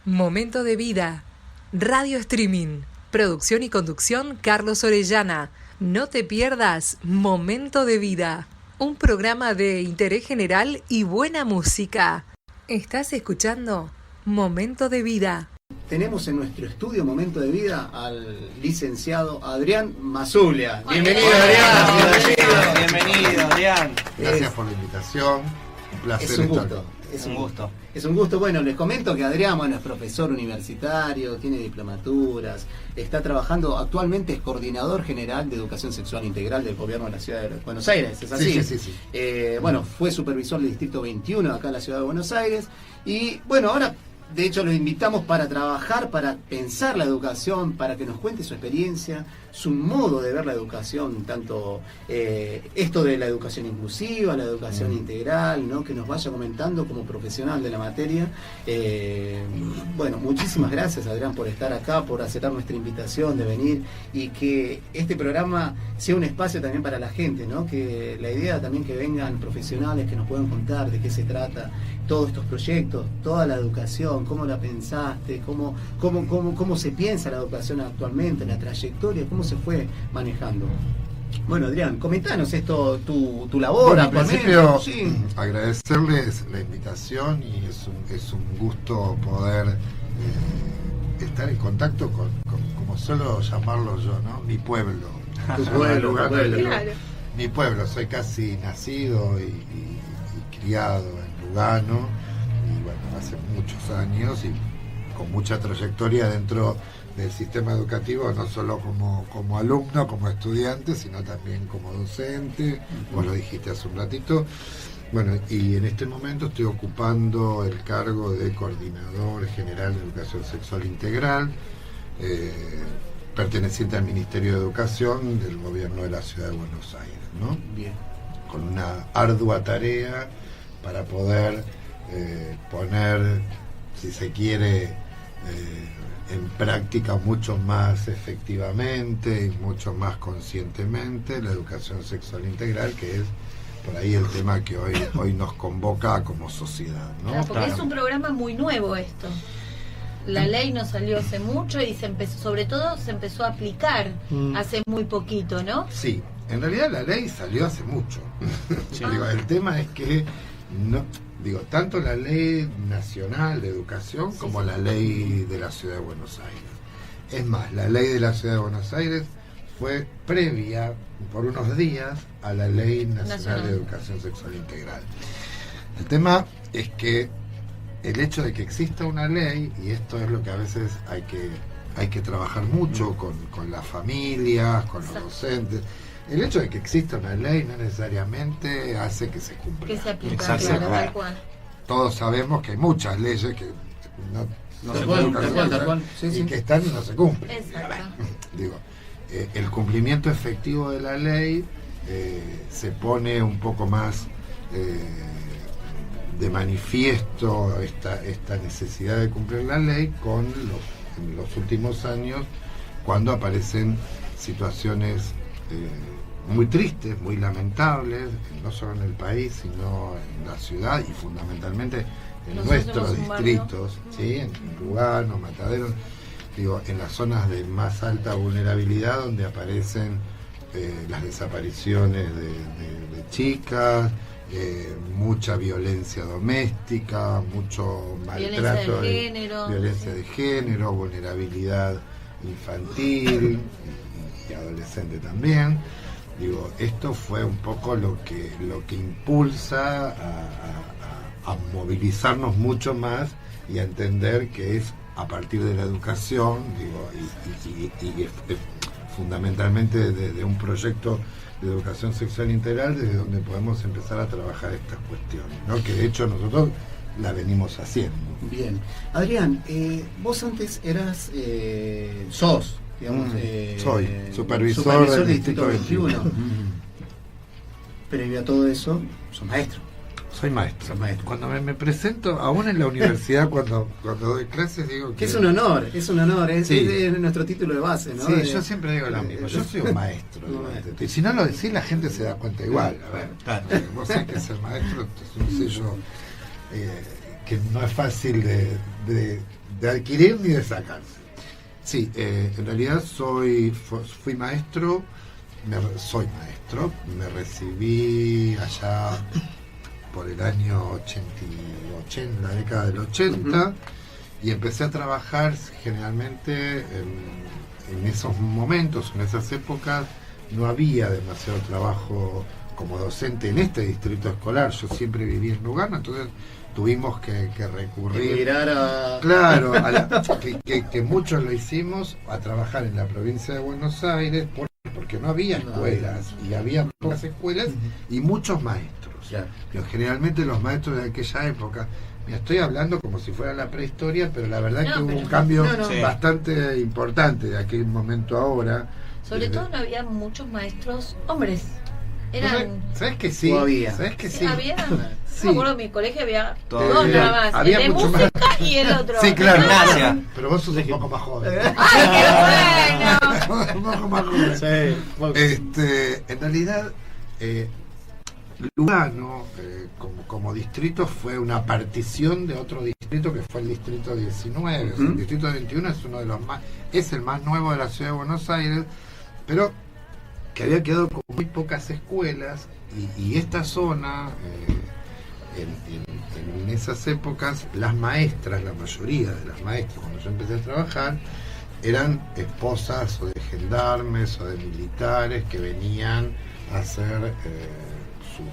Momento de vida. Radio Streaming. Producción y conducción Carlos Orellana. No te pierdas Momento de Vida. Un programa de interés general y buena música. ¿Estás escuchando Momento de Vida? Tenemos en nuestro estudio Momento de Vida al licenciado Adrián Mazulia. Bienvenido, Adrián. Bienvenido, Adrián. Gracias por la invitación. Un placer. Es un estar. gusto. Es un gusto. Bueno, les comento que Adrián, es profesor universitario, tiene diplomaturas, está trabajando, actualmente es coordinador general de Educación Sexual Integral del Gobierno de la Ciudad de Buenos Aires, ¿es así? Sí. Fue supervisor del Distrito 21 acá en la Ciudad de Buenos Aires y bueno, ahora de hecho lo invitamos para trabajar, para pensar la educación, para que nos cuente su experiencia, su modo de ver la educación, tanto esto de la educación inclusiva, la educación integral, ¿no? Que nos vaya comentando como profesional de la materia. Muchísimas gracias, Adrián, por estar acá, por aceptar nuestra invitación de venir y que este programa sea un espacio también para la gente, ¿no? Que la idea también que vengan profesionales que nos puedan contar de qué se trata todos estos proyectos, toda la educación, cómo la pensaste, cómo se piensa la educación actualmente, la trayectoria, cómo se fue manejando. Bueno, Adrián, comentanos esto, tu labor. Bueno, en principio, sí. agradecerles la invitación y es un gusto poder estar en contacto con, como suelo llamarlo yo, ¿no? Mi pueblo. Tu pueblo, Claro. Mi pueblo, soy casi nacido y criado en Lugano, y bueno, hace muchos años y con mucha trayectoria dentro del sistema educativo, no solo como alumno, como estudiante, sino también como docente. Vos lo dijiste hace un ratito. Bueno, y en este momento estoy ocupando el cargo de coordinador general de Educación Sexual Integral, perteneciente al Ministerio de Educación del Gobierno de la Ciudad de Buenos Aires, ¿no? Bien. Con una ardua tarea para poder poner, si se quiere, en práctica mucho más efectivamente y mucho más conscientemente la educación sexual integral, que es por ahí el tema que hoy nos convoca como sociedad, ¿no? Claro, porque es un programa muy nuevo esto. La ley no salió hace mucho y se empezó a aplicar hace muy poquito, ¿no? Sí, en realidad la ley salió hace mucho. Sí. El tema es que tanto la ley nacional de educación como la ley de la Ciudad de Buenos Aires. Es más, la ley de la Ciudad de Buenos Aires fue previa por unos días a la ley nacional de educación sexual integral. El tema es que el hecho de que exista una ley, y esto es lo que a veces hay que trabajar mucho con las familias, con los docentes. El hecho de que exista una ley no necesariamente hace que se cumpla. Que se aplica, Exacto. claro, tal cual. Todos sabemos que hay muchas leyes que no se cumplen, Tal cual. Sí, y sí. que están y no se cumplen. Exacto. El cumplimiento efectivo de la ley se pone un poco más de manifiesto esta necesidad de cumplir la ley en los últimos años, cuando aparecen situaciones muy tristes, muy lamentables, no solo en el país, sino en la ciudad y fundamentalmente en Nosotros nuestros somos un distritos, ¿sí? En Lugano, Mataderos, en las zonas de más alta vulnerabilidad, donde aparecen las desapariciones de chicas, mucha violencia doméstica, mucho maltrato, violencia de género, vulnerabilidad infantil y adolescente también. Esto fue un poco lo que impulsa a movilizarnos mucho más y a entender que es a partir de la educación, y fundamentalmente de un proyecto de educación sexual integral, desde donde podemos empezar a trabajar estas cuestiones, ¿no? Que de hecho nosotros la venimos haciendo. Bien. Adrián, vos antes eras, sos, digamos, soy supervisor del Distrito 21. Previo a todo eso, sos maestro. Soy maestro. Cuando me presento, aún en la universidad, cuando doy clases, digo que es un honor, es nuestro título de base, ¿no? Sí, yo siempre digo lo mismo, yo soy un maestro. Y si no lo decís, la gente se da cuenta igual. A ver, claro. Vos sabés que ser maestro es un sello que no es fácil de de adquirir ni de sacarse. Sí, en realidad fui maestro, soy maestro, me recibí allá por el año 80, la década del 80, y empecé a trabajar generalmente en esos momentos, en esas épocas, no había demasiado trabajo como docente en este distrito escolar. Yo siempre viví en Lugano, entonces tuvimos que recurrir, claro, que muchos lo hicimos, a trabajar en la provincia de Buenos Aires, porque no había escuelas, y había pocas escuelas y muchos maestros. Pero generalmente los maestros de aquella época, me estoy hablando como si fuera la prehistoria, pero la verdad es que hubo un cambio bastante importante de aquel momento a ahora. Sobre todo no había muchos maestros hombres. Eran... ¿Sabes que sí? ¿Sabes que sí? ¿Había? Sí. Me acuerdo, en mi colegio había dos nada más. Había el de mucho música más. Y el otro. Sí, claro. Gracias. Pero vos sos un poco más joven. ¡Ay, qué bueno! Un poco más joven. En realidad, Lugano, como distrito, fue una partición de otro distrito que fue el distrito 19. El distrito 21 es uno de los más, es el más nuevo de la ciudad de Buenos Aires, pero que había quedado con muy pocas escuelas, y esta zona, en esas épocas, las maestras, la mayoría de las maestras, cuando yo empecé a trabajar, eran esposas o de gendarmes o de militares que venían a hacer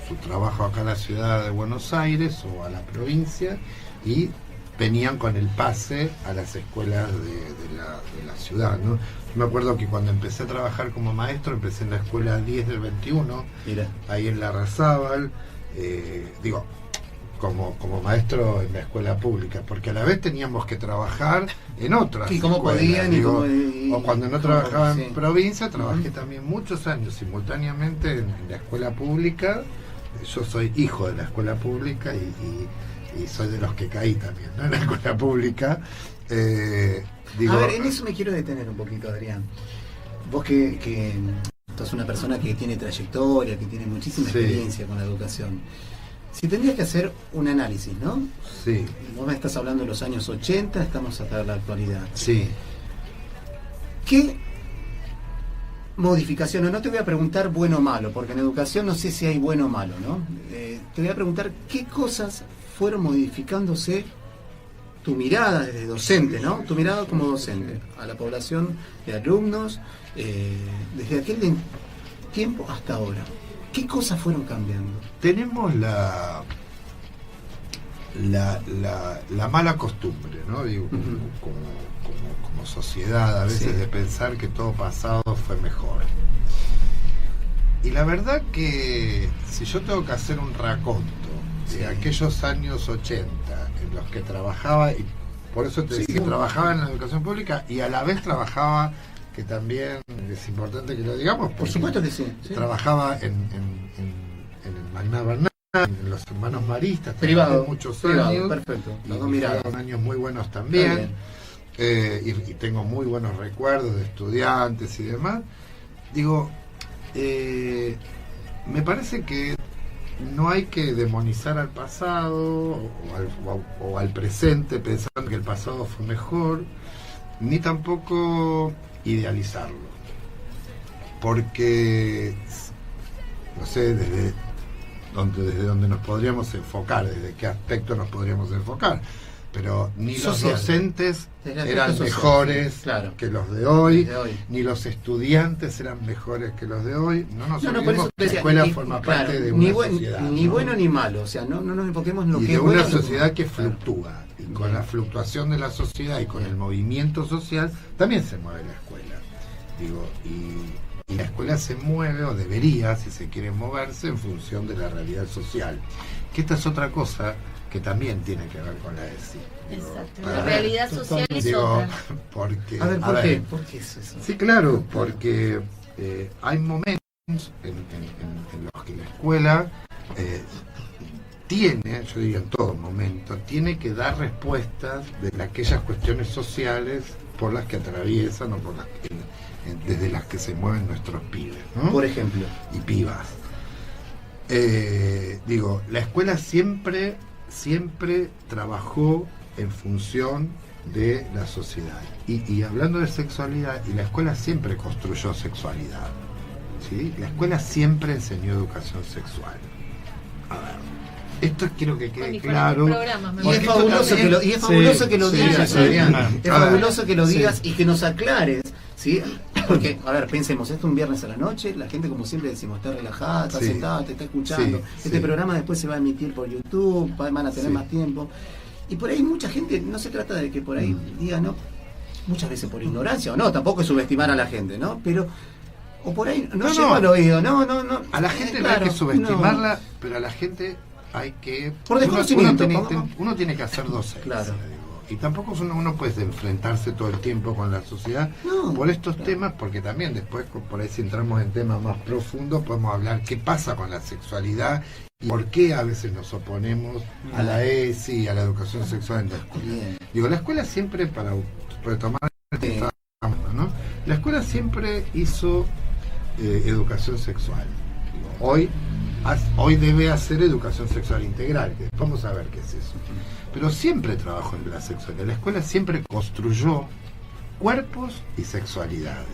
su trabajo acá en la ciudad de Buenos Aires o a la provincia, y venían con el pase a las escuelas de la ciudad, ¿no? Yo me acuerdo que cuando empecé a trabajar como maestro, empecé en la escuela 10 del 21, ahí en Larrazábal, como maestro en la escuela pública, porque a la vez teníamos que trabajar en otras cómo escuelas, podían o cuando no trabajaba en provincia, trabajé también muchos años simultáneamente en la escuela pública. Yo soy hijo de la escuela pública y soy de los que caí también, ¿no? En la escuela pública. A ver, en eso me quiero detener un poquito, Adrián. Vos que sos una persona que tiene trayectoria, que tiene muchísima experiencia con la educación. Si tendrías que hacer un análisis, ¿no? Sí. Vos me estás hablando de los años 80, estamos hasta la actualidad. Sí. ¿Qué modificaciones? No te voy a preguntar bueno o malo, porque en educación no sé si hay bueno o malo, ¿no? Te voy a preguntar qué cosas fueron modificándose, tu mirada desde docente, ¿no? Tu mirada como docente a la población de alumnos, desde aquel tiempo hasta ahora. ¿Qué cosas fueron cambiando? Tenemos la mala costumbre, ¿no? Digo, como sociedad, a veces de pensar que todo pasado fue mejor. Y la verdad que si yo tengo que hacer un raconto de aquellos años 80 en los que trabajaba, y por eso te decía, trabajaba en la educación pública y a la vez trabajaba, que también es importante que lo digamos, por supuesto que sí. Trabajaba en el Magna Bernal, en los hermanos maristas, privado, muchos privado, años, perfecto. Y fueron años muy buenos también, y tengo muy buenos recuerdos de estudiantes y demás. Digo, me parece que no hay que demonizar al pasado o al presente pensando que el pasado fue mejor, ni tampoco idealizarlo, porque no sé desde donde nos podríamos enfocar, desde qué aspecto nos podríamos enfocar, pero ni los docentes eran mejores que los de hoy, ni los estudiantes eran mejores que los de hoy. No nos olvidemos que la escuela forma parte de una sociedad. Ni bueno ni malo, o sea, no nos enfoquemos en lo que es bueno. Y de una sociedad que fluctúa, y con la fluctuación de la sociedad y con el movimiento social, también se mueve la escuela. Digo, y la escuela se mueve, o debería, si se quiere moverse, en función de la realidad social. Que esta es otra cosa que también tiene que ver con la ESI. Exacto, la realidad social es otra. Porque, ¿Por qué es eso? Sí, claro, porque hay momentos en los que la escuela tiene, yo diría en todo momento, tiene que dar respuestas de aquellas cuestiones sociales por las que atraviesan o por las que, desde las que se mueven nuestros pibes, ¿no? Por ejemplo. Y pibas. Digo, la escuela siempre trabajó en función de la sociedad. Y hablando de sexualidad, y la escuela siempre construyó sexualidad, ¿sí? La escuela siempre enseñó educación sexual. A ver, esto quiero que quede claro. Y es fabuloso que lo digas, Adrián. Es fabuloso que lo digas y que nos aclares, ¿sí? Porque, a ver, pensemos, esto es un viernes a la noche, la gente, como siempre decimos, está relajada, está sentada, te está escuchando. Este programa después se va a emitir por YouTube, van a tener más tiempo. Y por ahí mucha gente, no se trata de que por ahí diga, no, muchas veces por ignorancia, o no, tampoco es subestimar a la gente, ¿no? Pero, o por ahí no llega al oído, no. A la gente no hay que subestimarla, pero a la gente hay que... Por desconocimiento. Uno tiene que hacer docencia. Claro. Y tampoco uno puede enfrentarse todo el tiempo con la sociedad por estos temas, porque también después, por ahí si entramos en temas más profundos, podemos hablar qué pasa con la sexualidad y por qué a veces nos oponemos a la ESI y a la educación sexual en la escuela. Digo, la escuela siempre, para retomar el que estábamos hablando, ¿no? La escuela siempre hizo educación sexual. Digo, hoy debe hacer educación sexual integral, que vamos a ver qué es eso. Pero siempre trabajó en la sexualidad. La escuela siempre construyó cuerpos y sexualidades,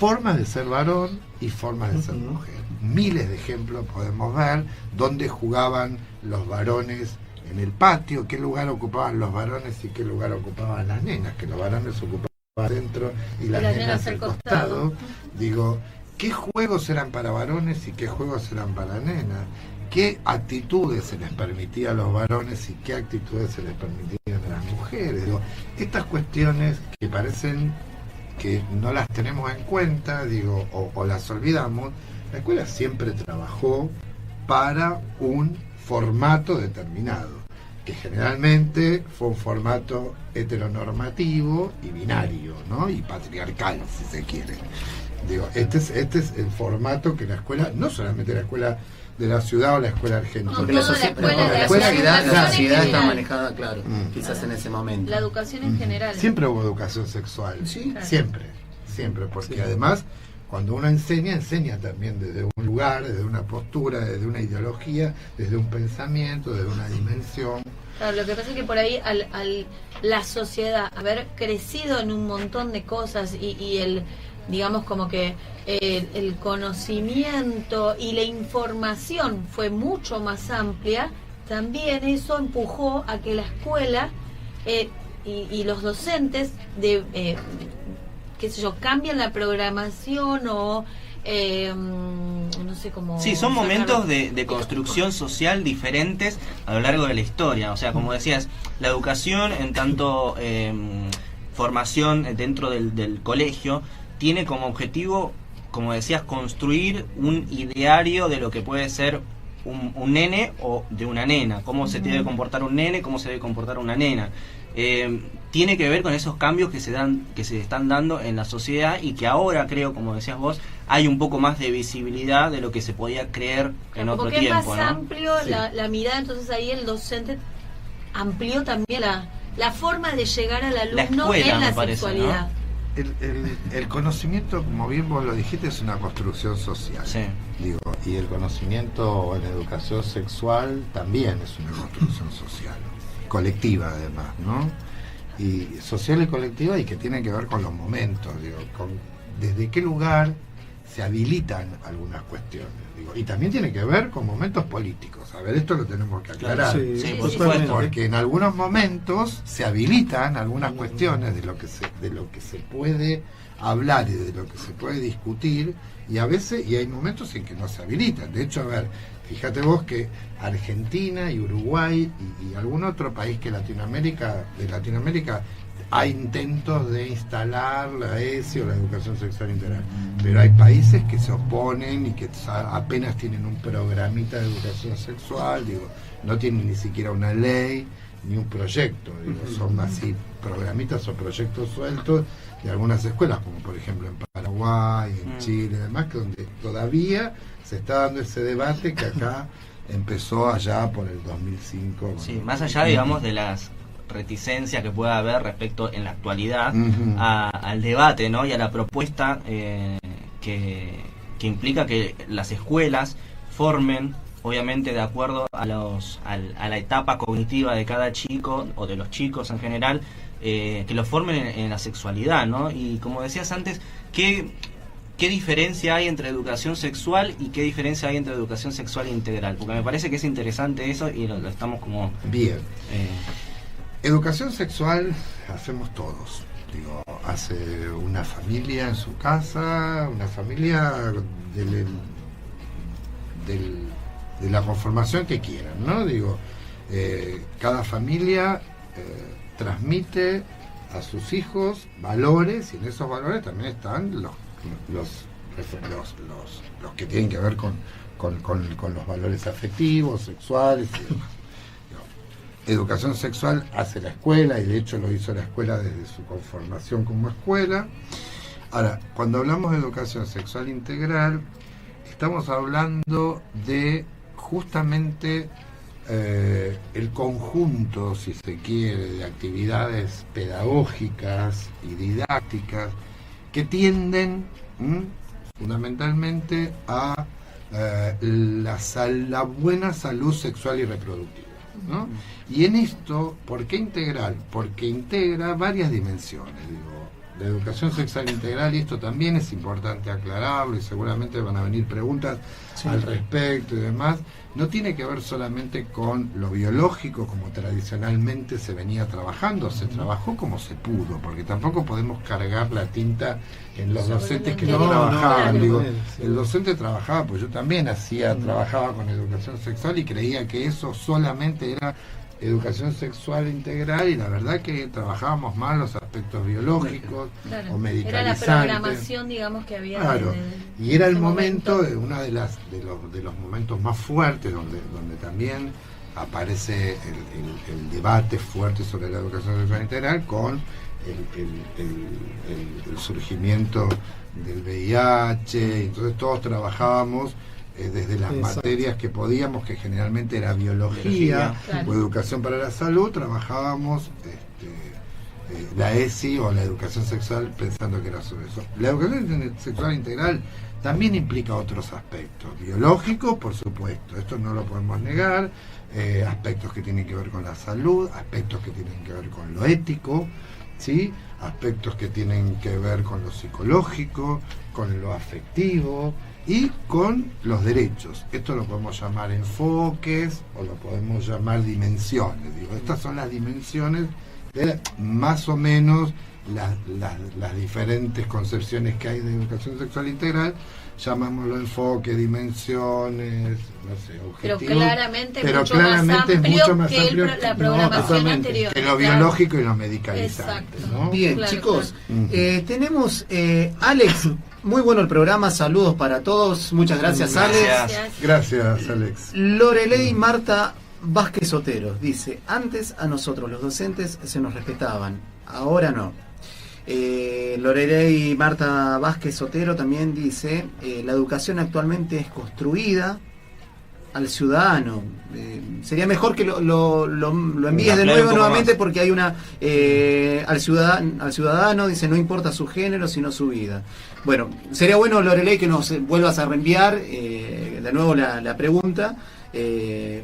formas de ser varón y formas de ser mujer. Miles de ejemplos podemos ver donde jugaban los varones en el patio, qué lugar ocupaban los varones y qué lugar ocupaban las nenas, que los varones ocupaban adentro y las nenas al costado. Digo, ¿qué juegos eran para varones y qué juegos eran para nenas? ¿Qué actitudes se les permitía a los varones y qué actitudes se les permitían a las mujeres? Digo, estas cuestiones que parecen que no las tenemos en cuenta, digo, o las olvidamos, la escuela siempre trabajó para un formato determinado, que generalmente fue un formato heteronormativo y binario, ¿no? Y patriarcal, si se quiere. Digo, este es el formato que la escuela, no solamente la escuela de la ciudad o la escuela argentina. Porque la sociedad está manejada, claro, quizás en ese momento. La educación en general. Siempre hubo educación sexual, siempre, porque además cuando uno enseña también desde un lugar, desde una postura, desde una ideología, desde un pensamiento, desde una dimensión. Claro, lo que pasa es que por ahí la sociedad, haber crecido en un montón de cosas y el, digamos, como que el conocimiento y la información fue mucho más amplia, también eso empujó a que la escuela y los docentes qué sé yo, cambian la programación o no sé cómo... Sí, son momentos de construcción social diferentes a lo largo de la historia. O sea, como decías, la educación en tanto formación dentro del colegio tiene como objetivo, como decías, construir un ideario de lo que puede ser un nene o de una nena, cómo se debe comportar un nene, cómo se debe comportar una nena. Tiene que ver con esos cambios que se están dando en la sociedad y que ahora creo, como decías vos, hay un poco más de visibilidad de lo que se podía creer en otro tiempo. Porque es más amplio la mirada, entonces ahí el docente amplió también la forma de llegar al alumno en la sexualidad. ¿No? El conocimiento, como bien vos lo dijiste, es una construcción social. Digo, y el conocimiento en educación sexual también es una construcción social, colectiva además, ¿no? Y social y colectiva, y que tiene que ver con los momentos, digo, desde qué lugar se habilitan algunas cuestiones, digo, y también tiene que ver con momentos políticos. A ver, esto lo tenemos que aclarar, porque en algunos momentos se habilitan algunas cuestiones de lo que se puede hablar y de lo que se puede discutir, y a veces hay momentos en que no se habilitan. De hecho, a ver, fíjate vos que Argentina y Uruguay y algún otro país que de Latinoamérica hay intentos de instalar la ESI o la educación sexual integral, pero hay países que se oponen y que apenas tienen un programita de educación sexual, digo, no tienen ni siquiera una ley ni un proyecto, digo, son así programitas o proyectos sueltos de algunas escuelas, como por ejemplo en Paraguay, en Chile y demás, que donde todavía se está dando ese debate que acá empezó allá por el 2005. Sí, más allá, digamos, de las reticencias que pueda haber respecto en la actualidad al debate, ¿no? Y a la propuesta que implica que las escuelas formen obviamente de acuerdo a la etapa cognitiva de cada chico o de los chicos en general, que los formen en la sexualidad, ¿no? Y como decías antes, ¿qué diferencia hay entre educación sexual y qué diferencia hay entre educación sexual integral? Porque me parece que es interesante eso y lo estamos como... Bien. Educación sexual hacemos todos. Digo, hace una familia en su casa, una familia de la conformación que quieran, ¿no? Digo, cada familia transmite a sus hijos valores, y en esos valores también están los que tienen que ver con los valores afectivos, sexuales y demás. Educación sexual hace la escuela, y de hecho lo hizo la escuela desde su conformación como escuela. Ahora, cuando hablamos de educación sexual integral, estamos hablando de justamente el conjunto, si se quiere, de actividades pedagógicas y didácticas que tienden fundamentalmente a la buena salud sexual y reproductiva, ¿no? Y en esto, ¿por qué integral? Porque integra varias dimensiones. Digo, la educación sexual integral, y esto también es importante aclararlo, y seguramente van a venir preguntas al respecto y demás, no tiene que ver solamente con lo biológico como tradicionalmente se venía trabajando, se trabajó como se pudo, porque tampoco podemos cargar la tinta en los docentes que no trabajaban. Digo, el docente trabajaba, pues yo también trabajaba con educación sexual y creía que eso solamente era educación sexual integral, y la verdad que trabajábamos más los aspectos biológicos o medicalizantes. Era la programación, digamos, que había. Claro, y era el momento, uno de los momentos más fuertes donde también aparece el debate fuerte sobre la educación sexual integral, con el surgimiento del VIH. Entonces todos trabajábamos desde las materias que podíamos, que generalmente era biología o educación para la salud, trabajábamos la ESI o la educación sexual pensando que era sobre eso. La educación sexual integral también implica otros aspectos, biológicos, por supuesto, esto no lo podemos negar, aspectos que tienen que ver con la salud, aspectos que tienen que ver con lo ético, ¿sí? Aspectos que tienen que ver con lo psicológico, con lo afectivo y con los derechos. Esto lo podemos llamar enfoques o lo podemos llamar dimensiones. Digo, estas son las dimensiones de más o menos las diferentes concepciones que hay de educación sexual integral. Llamámoslo enfoque, dimensiones, no sé, objetivos. Pero claramente es mucho más que amplio la programación anterior. Que lo biológico y lo medicalizante, ¿no? Bien, claro, chicos, tenemos Alex. Muy bueno el programa, saludos para todos. Muchas gracias, Alex. Gracias, Alex. Lorelei Marta Vázquez Otero dice: antes a nosotros los docentes se nos respetaban, ahora no. Lorelei Marta Vázquez Otero también dice: la educación actualmente es construida al ciudadano. Sería mejor que lo envíes de nuevo nuevamente más, porque hay una al ciudadano dice: no importa su género sino su vida. Bueno, sería bueno, Lorelei, que nos vuelvas a reenviar de nuevo la pregunta.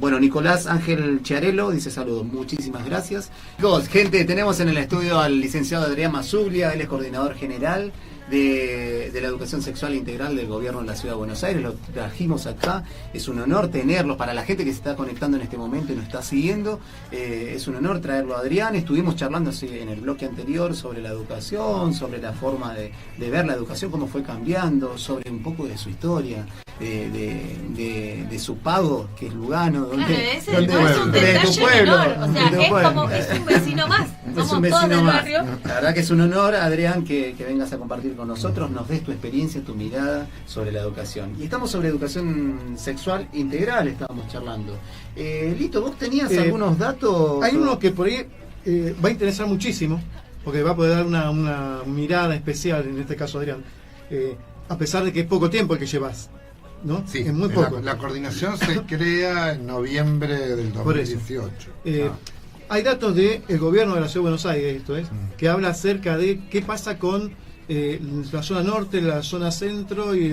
Bueno, Nicolás Ángel Chiarello dice: saludos, muchísimas gracias. Chicos, gente, tenemos en el estudio al licenciado Adrián Masuglia, él es coordinador general de la educación sexual integral del gobierno de la Ciudad de Buenos Aires. Lo trajimos acá, es un honor tenerlos. Para la gente que se está conectando en este momento y nos está siguiendo, es un honor traerlo a Adrián. Estuvimos charlando en el bloque anterior sobre la educación, sobre la forma de ver la educación, cómo fue cambiando, sobre un poco de su historia, de su pago, que es Lugano, donde es un detalle menor, o sea, es un vecino más. Es un vecino más. La verdad que es un honor, Adrián, que vengas a compartir con nosotros, nos des tu experiencia, tu mirada sobre la educación. Y estamos sobre educación sexual integral, estábamos charlando. Lito, ¿vos tenías algunos datos? Hay uno que por ahí va a interesar muchísimo, porque va a poder dar una mirada especial, en este caso Adrián, a pesar de que es poco tiempo el que llevas, ¿no? Sí, es muy poco. La coordinación se crea en noviembre del 2018. Hay datos del gobierno de la Ciudad de Buenos Aires, esto es, que habla acerca de qué pasa con la zona norte, la zona centro y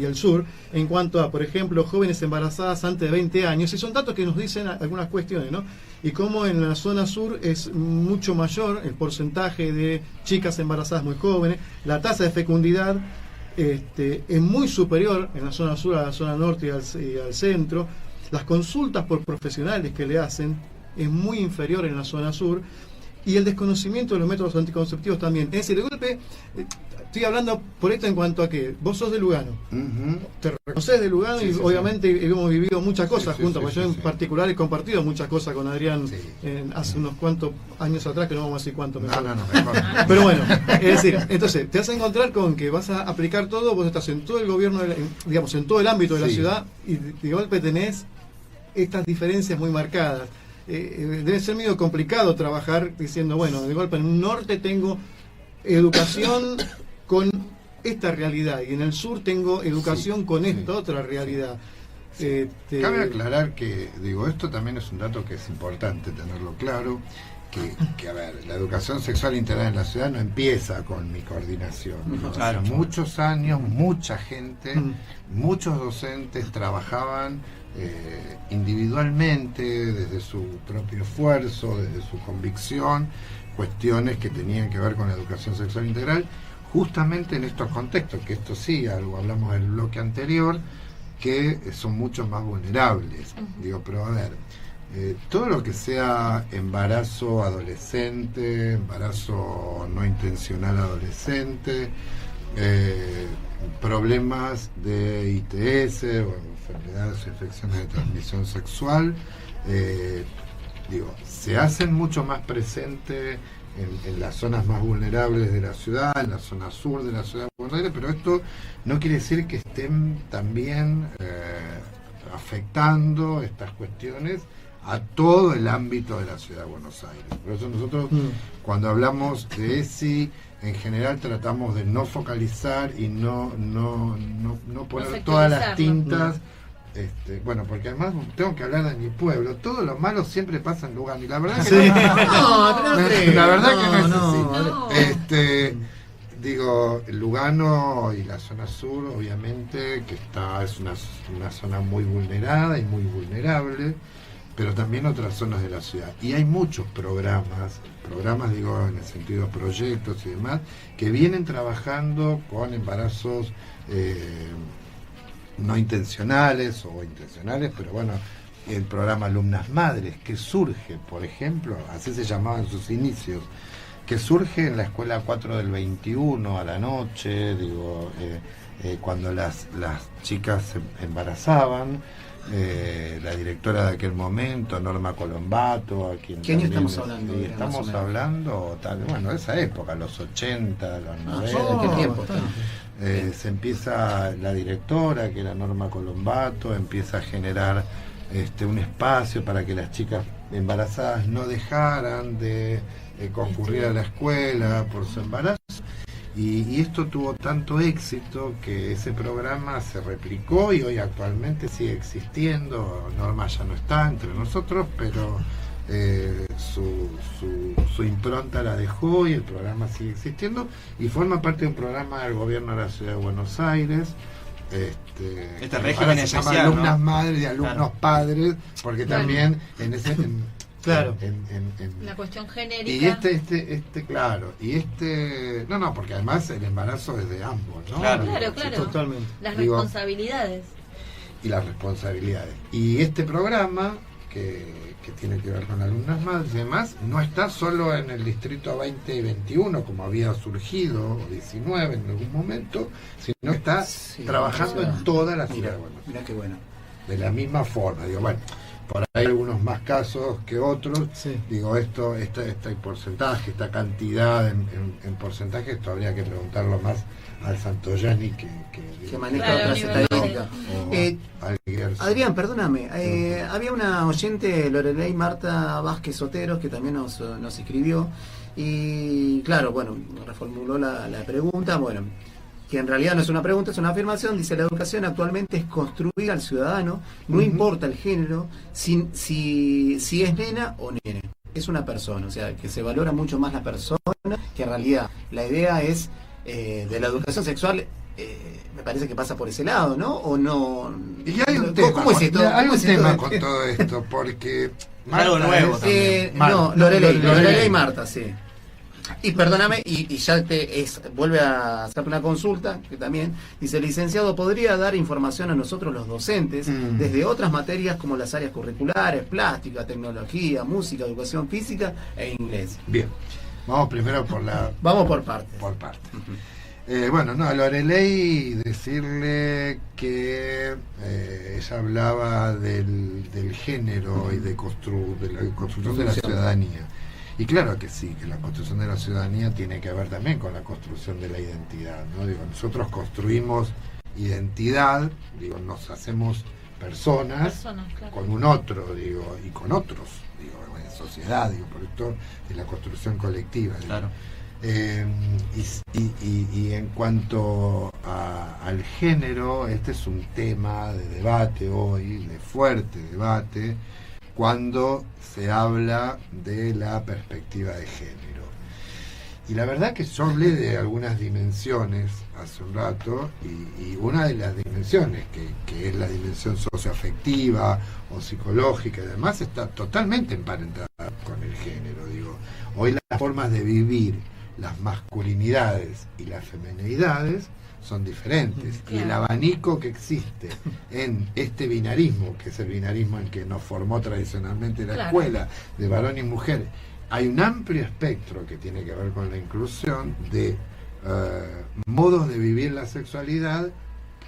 el sur, en cuanto a, por ejemplo, jóvenes embarazadas antes de 20 años, y son datos que nos dicen algunas cuestiones, ¿no? Y como en la zona sur es mucho mayor el porcentaje de chicas embarazadas muy jóvenes, la tasa de fecundidad es muy superior en la zona sur a la zona norte y al centro, las consultas por profesionales que le hacen es muy inferior en la zona sur, y el desconocimiento de los métodos anticonceptivos también. Es decir, de golpe, estoy hablando por esto en cuanto a que vos sos de Lugano, te reconoces de Lugano, y obviamente hemos vivido muchas cosas juntos, porque yo en particular he compartido muchas cosas con Adrián hace unos cuantos años atrás, que no vamos a decir cuánto mejor. Mejor. Pero bueno, es decir, entonces te vas a encontrar con que vas a aplicar todo, vos estás en todo el gobierno, digamos, en todo el ámbito de la ciudad, y de golpe tenés estas diferencias muy marcadas. Debe ser medio complicado trabajar diciendo, bueno, de golpe en un norte tengo educación con esta realidad y en el sur tengo educación con esta otra realidad. Cabe aclarar que, digo, esto también es un dato que es importante tenerlo claro, que a ver, la educación sexual integral en la ciudad no empieza con mi coordinación. Claro. Hace muchos años, mucha gente, muchos docentes trabajaban individualmente, desde su propio esfuerzo, desde su convicción, cuestiones que tenían que ver con la educación sexual integral, justamente en estos contextos, que esto sí, algo hablamos del bloque anterior, que son mucho más vulnerables. Digo, pero a ver, todo lo que sea embarazo adolescente, embarazo no intencional adolescente, problemas de ITS o enfermedades o infecciones de transmisión sexual, se hacen mucho más presentes en las zonas más vulnerables de la ciudad, en la zona sur de la ciudad de Buenos Aires, pero esto no quiere decir que estén también afectando estas cuestiones a todo el ámbito de la ciudad de Buenos Aires. Por eso nosotros, cuando hablamos de ESI, en general tratamos de no focalizar y no poner todas las tintas. Bueno, porque además tengo que hablar de mi pueblo. Todo lo malo siempre pasa en Lugano, y la verdad que la verdad que no es así. Digo, Lugano y la zona sur, obviamente, que es una zona muy vulnerada y muy vulnerable, pero también otras zonas de la ciudad. Y hay muchos programas digo, en el sentido de proyectos y demás, que vienen trabajando con embarazos no intencionales o intencionales, pero bueno, el programa Alumnas Madres, que surge, por ejemplo, así se llamaba en sus inicios, que surge en la escuela 4 del 21 a la noche, digo, cuando las chicas se embarazaban, la directora de aquel momento, Norma Colombato, a quien ¿qué año estamos hablando? Estamos hablando, bueno, de esa época, los 80, los 90. ¿Qué tiempo? Se empieza, la directora, que era Norma Colombato, empieza a generar un espacio para que las chicas embarazadas no dejaran de concurrir a la escuela por su embarazo. Y esto tuvo tanto éxito que ese programa se replicó y hoy actualmente sigue existiendo. Norma ya no está entre nosotros, pero su impronta la dejó y el programa sigue existiendo y forma parte de un programa del gobierno de la ciudad de Buenos Aires. Este régimen se llama especial, Alumnas ¿no? Madres y Alumnos Padres, porque también en ese... Claro. La cuestión genérica. Y claro, no, porque además el embarazo es de ambos, ¿no? Claro. Totalmente. Las responsabilidades. Y las responsabilidades. Y este programa, que tiene que ver con Alumnas Madres y demás, no está solo en el distrito 20 y 21, como había surgido, o 19 en algún momento, sino está trabajando en toda la ciudad de Buenos Aires. Mirá qué bueno. De la misma forma, digo, bueno, por ahí hay algunos más casos que otros, digo, este porcentaje, esta cantidad en porcentajes, esto habría que preguntarlo más al Santoyani que maneja otras estadísticas. Adrián, perdóname, había una oyente, Lorelei Marta Vázquez Soteros, que también nos escribió, y claro, bueno, reformuló la pregunta, bueno, que en realidad no es una pregunta, es una afirmación. Dice: la educación actualmente es construir al ciudadano, no importa el género, si es nena o nene, es una persona, o sea, que se valora mucho más la persona, que en realidad la idea es de la educación sexual, me parece que pasa por ese lado, ¿no? ¿O no? Y hay un tema, ¿Cómo es esto? hay un es tema esto? con todo esto, porque Algo nuevo también. No, Lorelei y Marta, sí. Y perdóname, y ya vuelve a hacer una consulta, que también dice: licenciado, ¿podría dar información a nosotros los docentes desde otras materias como las áreas curriculares, plástica, tecnología, música, educación física e inglés? Bien, vamos primero Vamos por partes. Por partes. Bueno, no, a Lorelei decirle que ella hablaba del género y de la construcción de la ciudadanía. Y claro que sí, que la construcción de la ciudadanía tiene que ver también con la construcción de la identidad, ¿no? Digo, nosotros construimos identidad, digo, nos hacemos personas claro. con un otro, digo, y con otros, digo, en sociedad, digo, por esto de la construcción colectiva. Digo. Claro. Y en cuanto al género, este es un tema de debate hoy, de fuerte debate, cuando se habla de la perspectiva de género. Y la verdad que yo hablé de algunas dimensiones hace un rato, y una de las dimensiones, que es la dimensión socioafectiva o psicológica, y además está totalmente emparentada con el género. Digo, hoy las formas de vivir las masculinidades y las feminidades son diferentes, y el abanico que existe en este binarismo, que es el binarismo en que nos formó tradicionalmente la escuela, de varón y mujer, hay un amplio espectro que tiene que ver con la inclusión de modos de vivir la sexualidad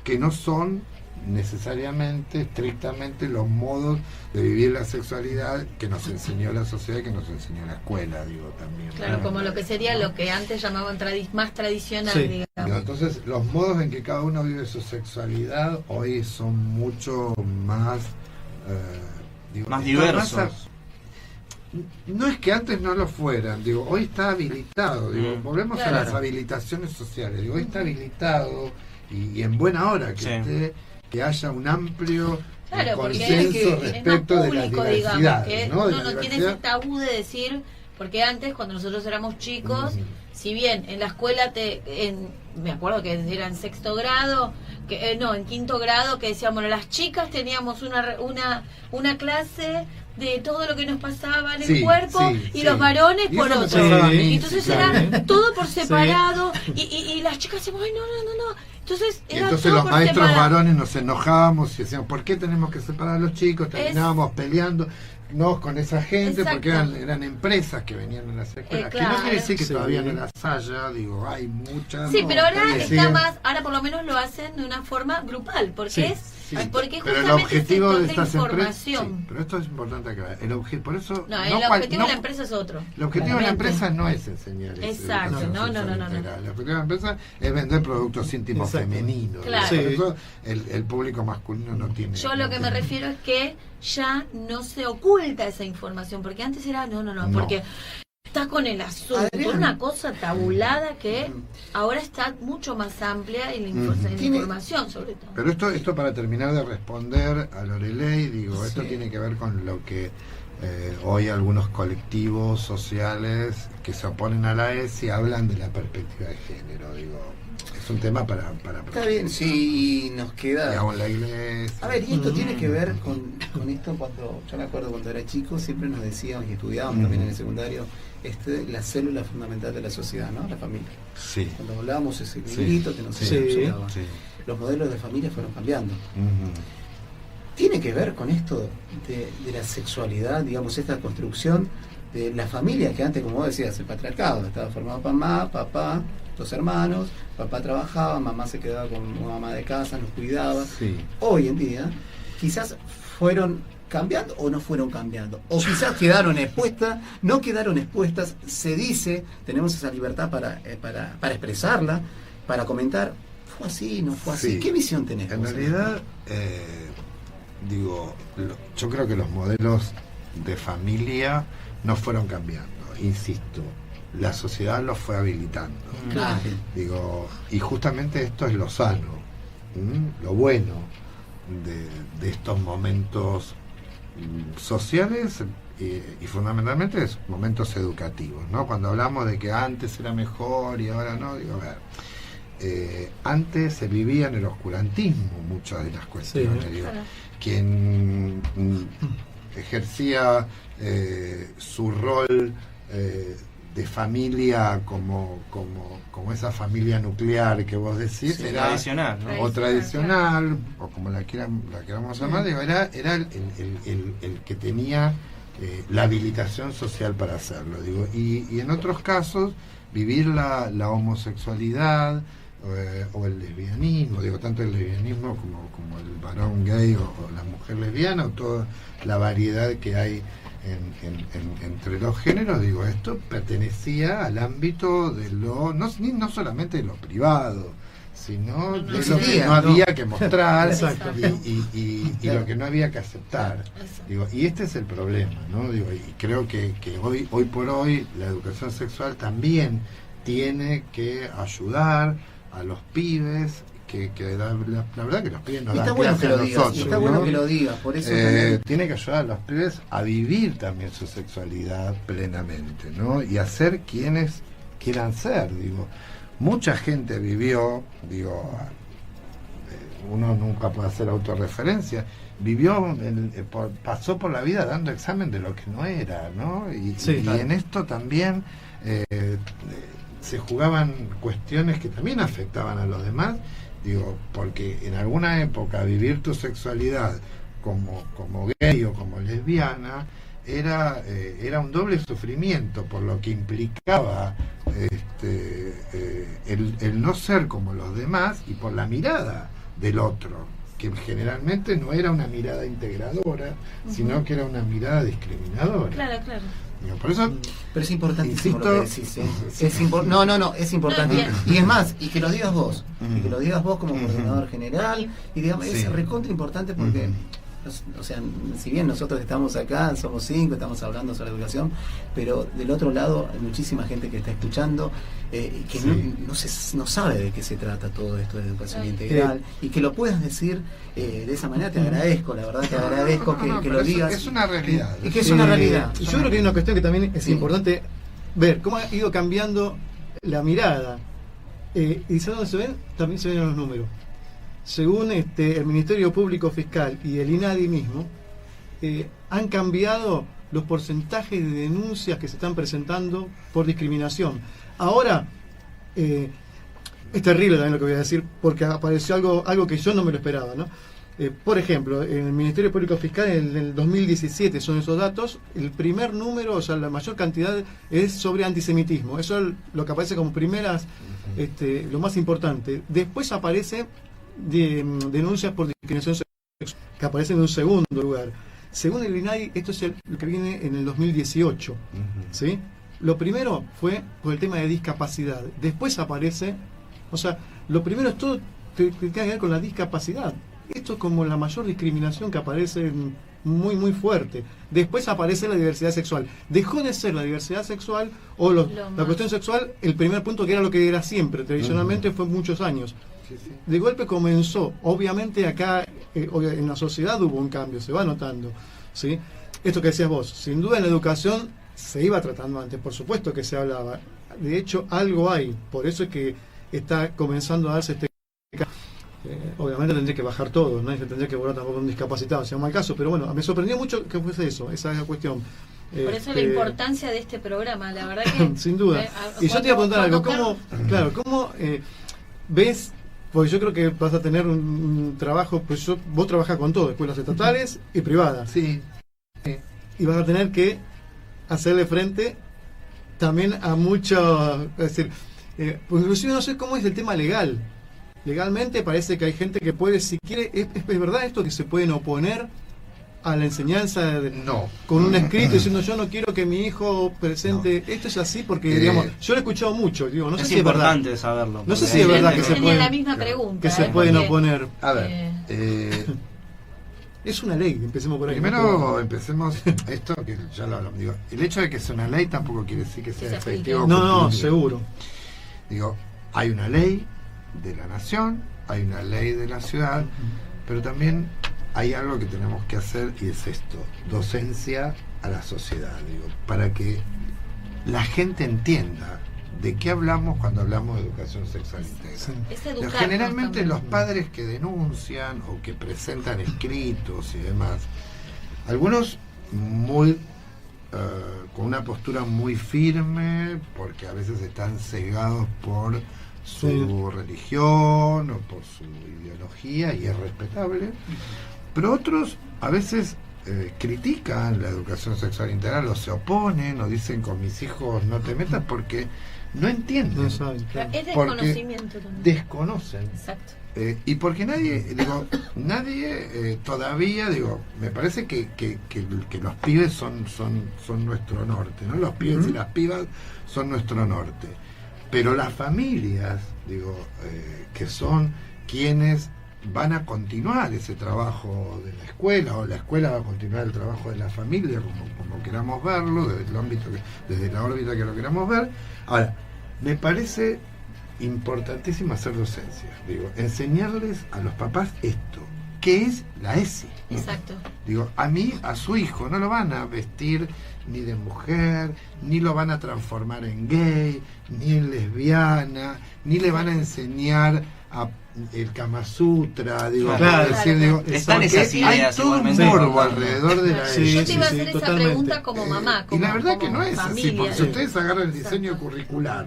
que no son necesariamente, estrictamente, los modos de vivir la sexualidad que nos enseñó la sociedad y que nos enseñó la escuela, digo, también. Claro, como lo que sería lo que antes llamaban más tradicional, digamos. Entonces, los modos en que cada uno vive su sexualidad hoy son mucho más... más diversos. No es que antes no lo fueran, digo, hoy está habilitado, digo, volvemos a las habilitaciones sociales, digo, hoy está habilitado, y en buena hora que haya un amplio consenso respecto de las diversidades, digamos, que no tiene ese tabú de decir, porque antes, cuando nosotros éramos chicos, si bien en la escuela me acuerdo que era en sexto grado, en quinto grado, que decíamos, bueno, las chicas teníamos una clase de todo lo que nos pasaba en el cuerpo, y los varones por otro. Entonces era todo por separado, y las chicas decían, ay, no. Entonces los maestros varones nos enojábamos y decíamos, ¿por qué tenemos que separar a los chicos? Terminábamos peleando con esa gente. Exacto. Porque eran empresas que venían a las escuelas, que no quiere decir que todavía no las haya, digo, hay muchas. Sí, pero ahora está más, ahora por lo menos lo hacen de una forma grupal, porque porque pero el objetivo de estas empresas, pero esto es importante aclarar, por eso el objetivo de la empresa es otro. El objetivo de la empresa no es enseñar. Exacto, no. El objetivo de la empresa es vender productos íntimos femeninos. Claro. Por eso el público masculino no tiene. Yo lo que me refiero es que ya no se oculta esa información, porque antes era porque está con el asunto, una cosa tabulada que ahora está mucho más amplia y la información sobre todo. Pero esto para terminar de responder a Lorelei, digo, esto tiene que ver con lo que hoy algunos colectivos sociales que se oponen a la ESI hablan de la perspectiva de género, digo. Es un tema para está bien, sí, y nos queda... Digamos, la iglesia. A ver, y esto tiene que ver con esto cuando... Yo me acuerdo cuando era chico, siempre nos decían, y estudiábamos también en el secundario, la célula fundamental de la sociedad, ¿no? La familia. Sí. Cuando hablábamos ese librito que nos enseñaba, los modelos de familia fueron cambiando. Tiene que ver con esto de la sexualidad, digamos, esta construcción de la familia, que antes, como vos decías, el patriarcado, estaba formado por mamá, papá, dos hermanos, papá trabajaba, mamá se quedaba con mamá de casa, nos cuidaba. Hoy en día, quizás fueron cambiando o no fueron cambiando, o quizás quedaron expuestas, no quedaron expuestas, se dice, tenemos esa libertad para expresarla, para comentar, fue así, no fue así. ¿Qué visión tenés? En realidad, yo creo que los modelos de familia no fueron cambiando, insisto, la sociedad los fue habilitando. Claro. Digo, y justamente esto es lo sano, lo bueno de estos momentos sociales y fundamentalmente es momentos educativos, ¿no? Cuando hablamos de que antes era mejor y ahora no, digo, a ver, antes se vivía en el oscurantismo muchas de las cuestiones, Sí, digo, claro. quien ejercía su rol de familia como esa familia nuclear que vos decís, Sí, era tradicional, ¿no? o tradicional, o como la queramos llamar, digo, era el que tenía la habilitación social para hacerlo, digo, y en otros casos vivir la homosexualidad o el lesbianismo, digo, tanto el lesbianismo como el varón gay o la mujer lesbiana, o toda la variedad que hay entre los géneros, digo, esto pertenecía al ámbito de no solamente de lo privado, sino de lo que no había que mostrar Exacto. y lo que no había que aceptar. Digo, y este es el problema, ¿no? Digo, y creo que hoy por hoy la educación sexual también tiene que ayudar a los pibes, que la verdad que los pibes nos Está dan bueno clase que a lo digas, nosotros, está ¿no? bueno que lo digas, por eso también. Tiene que ayudar a los pibes a vivir también su sexualidad plenamente, ¿no? Y a ser quienes quieran ser, digo. Mucha gente vivió, digo, uno nunca puede hacer autorreferencia, pasó por la vida dando examen de lo que no era, ¿no? Sí, claro. Y en esto también se jugaban cuestiones que también afectaban a los demás, digo, porque en alguna época vivir tu sexualidad como gay o como lesbiana era un doble sufrimiento, por lo que implicaba el no ser como los demás y por la mirada del otro, que generalmente no era una mirada integradora, sino que era una mirada discriminadora. Claro, claro. Digo, por eso Pero es importantísimo insisto, lo que decís. Es importante. Bien. Y es más, y que lo digas vos. Y que lo digas vos como Ujú. coordinador general. Y digamos, Sí. es recontra importante porque, o sea, si bien nosotros estamos acá, somos 5, estamos hablando sobre educación, pero del otro lado hay muchísima gente que está escuchando que Sí. no sabe de qué se trata todo esto de educación Claro. integral. Y que lo puedas decir de esa manera, te agradezco, la verdad te agradezco que pero lo eso digas. es una realidad. Y que es una realidad. Y yo creo que hay una cuestión que también es Sí. importante ver cómo ha ido cambiando la mirada. Y ¿sabes dónde se ven? También se ven en los números. Según el Ministerio Público Fiscal y el INADI mismo, han cambiado los porcentajes de denuncias que se están presentando por discriminación. Ahora, es terrible también lo que voy a decir, porque apareció algo que yo no me lo esperaba, ¿no? Por ejemplo, en el Ministerio Público Fiscal en el 2017 son esos datos, el primer número, o sea, la mayor cantidad es sobre antisemitismo. Eso es lo que aparece como primeras, lo más importante. Después aparece denuncias por discriminación sexual, que aparece en un segundo lugar. Según el INADI, esto es lo que viene en el 2018, ¿sí? Lo primero fue por el tema de discapacidad. Después aparece, o sea, lo primero es todo que tiene que ver con la discapacidad. Esto es como la mayor discriminación que aparece muy, muy fuerte. Después aparece la diversidad sexual. Dejó de ser la diversidad sexual o la cuestión sexual el primer punto, que era lo que era siempre, tradicionalmente fue muchos años. Sí, sí. De golpe comenzó, obviamente acá en la sociedad hubo un cambio, se va notando, ¿sí? Esto que decías vos, sin duda en la educación se iba tratando antes, por supuesto que se hablaba. De hecho, algo hay, por eso es que está comenzando a darse este obviamente tendría que bajar todo, nadie se tendría que volar tampoco un discapacitado, si es un mal caso, pero bueno, me sorprendió mucho que fuese eso, esa cuestión. Por eso la importancia de este programa, la verdad que... sin duda. Y yo te iba a preguntar algo, ¿cómo ves? Porque yo creo que vas a tener un trabajo, pues vos trabajás con todo, escuelas estatales y privadas. Sí. Y vas a tener que hacerle frente también a muchos, es decir, pues inclusive no sé cómo es el tema legal. Legalmente parece que hay gente que puede, si quiere, ¿es verdad esto que se pueden oponer a la enseñanza No. con un escrito diciendo yo no quiero que mi hijo presente? Esto es así porque, digamos, yo lo he escuchado mucho, digo, no sé Es si es verdad. importante saberlo. No sé porque si es hay verdad gente que se tenía pueden, la misma pregunta. que se pueden porque, oponer. A ver, Es una ley, empecemos por ahí. primero empecemos esto que ya lo hablamos. Digo, el hecho de que sea una ley tampoco quiere decir que sea se efectivo. aplique. No, cumplible. seguro. Digo, hay una ley de la nación, hay una ley de la ciudad, pero también hay algo que tenemos que hacer y es esto, docencia a la sociedad, digo, para que la gente entienda de qué hablamos cuando hablamos de educación sexual integral. Sí. Es educarnos Generalmente también. los padres que denuncian o que presentan escritos y demás, algunos muy con una postura muy firme, porque a veces están cegados por su religión o por su ideología, y es respetable, pero otros a veces critican la educación sexual integral, o se oponen, o dicen con mis hijos no te metas, porque no entienden, No saben, claro. Es porque desconocimiento también. desconocen. Exacto. Y porque nadie todavía, me parece que los pibes son nuestro norte, ¿no? Los pibes y las pibas son nuestro norte. Pero las familias, que son quienes van a continuar ese trabajo de la escuela, o la escuela va a continuar el trabajo de la familia, como queramos verlo, desde el ámbito, desde la órbita que lo queramos ver. Ahora, me parece importantísimo hacer docencia, enseñarles a los papás esto, ¿qué es la ESI? Exacto. A su hijo no lo van a vestir ni de mujer, ni lo van a transformar en gay, ni en lesbiana, ni le van a enseñar el Kama Sutra, Claro. Están esas hay ideas todo un igualmente. morbo alrededor de la Sí, Yo ESI. te iba a hacer esa totalmente. pregunta como mamá, Y como, la verdad que como no es así, familia. porque si ustedes agarran el diseño Exacto. curricular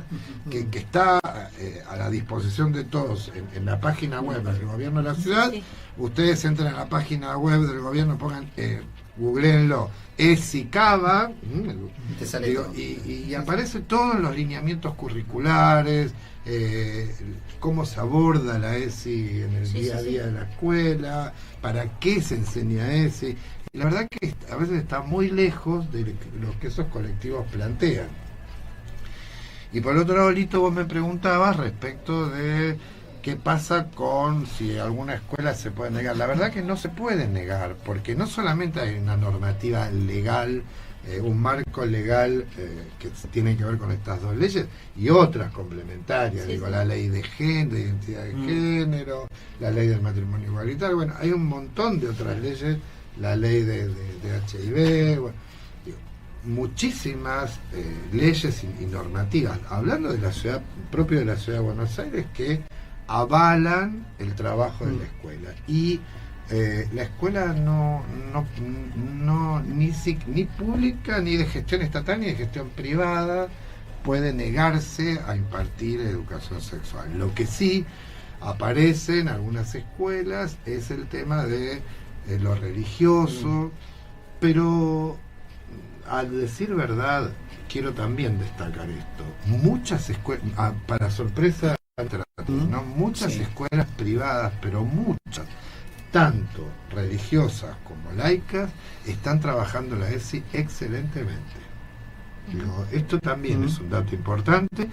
que está a la disposición de todos en la página web del gobierno de la ciudad, Sí. ustedes entran a la página web del gobierno, pongan, googleenlo, ESICABA, Te sale todo. y aparece todos los lineamientos curriculares, cómo se aborda la ESI en el Sí, día a sí, día sí. de la escuela, para qué se enseña ESI. Y la verdad que a veces está muy lejos de lo que esos colectivos plantean. Y por otro lado, Lito, vos me preguntabas respecto de qué pasa con si alguna escuela se puede negar. La verdad que no se puede negar, porque no solamente hay una normativa legal, un marco legal que tiene que ver con estas dos leyes, y otras complementarias, Sí, sí. la ley de género, de identidad de género, la ley del matrimonio igualitario, bueno, hay un montón de otras leyes, la ley de HIV, bueno, muchísimas leyes y normativas, hablando de la ciudad, propio de la ciudad de Buenos Aires, que avalan el trabajo de la escuela. Y la escuela ni pública, ni de gestión estatal, ni de gestión privada puede negarse a impartir educación sexual. Lo que sí aparece en algunas escuelas es el tema de lo religioso, pero al decir verdad, quiero también destacar esto. Muchas escuelas, para sorpresa, ¿no? Muchas Sí. escuelas privadas, pero muchas, tanto religiosas como laicas, están trabajando la ESI excelentemente. Esto también es un dato importante,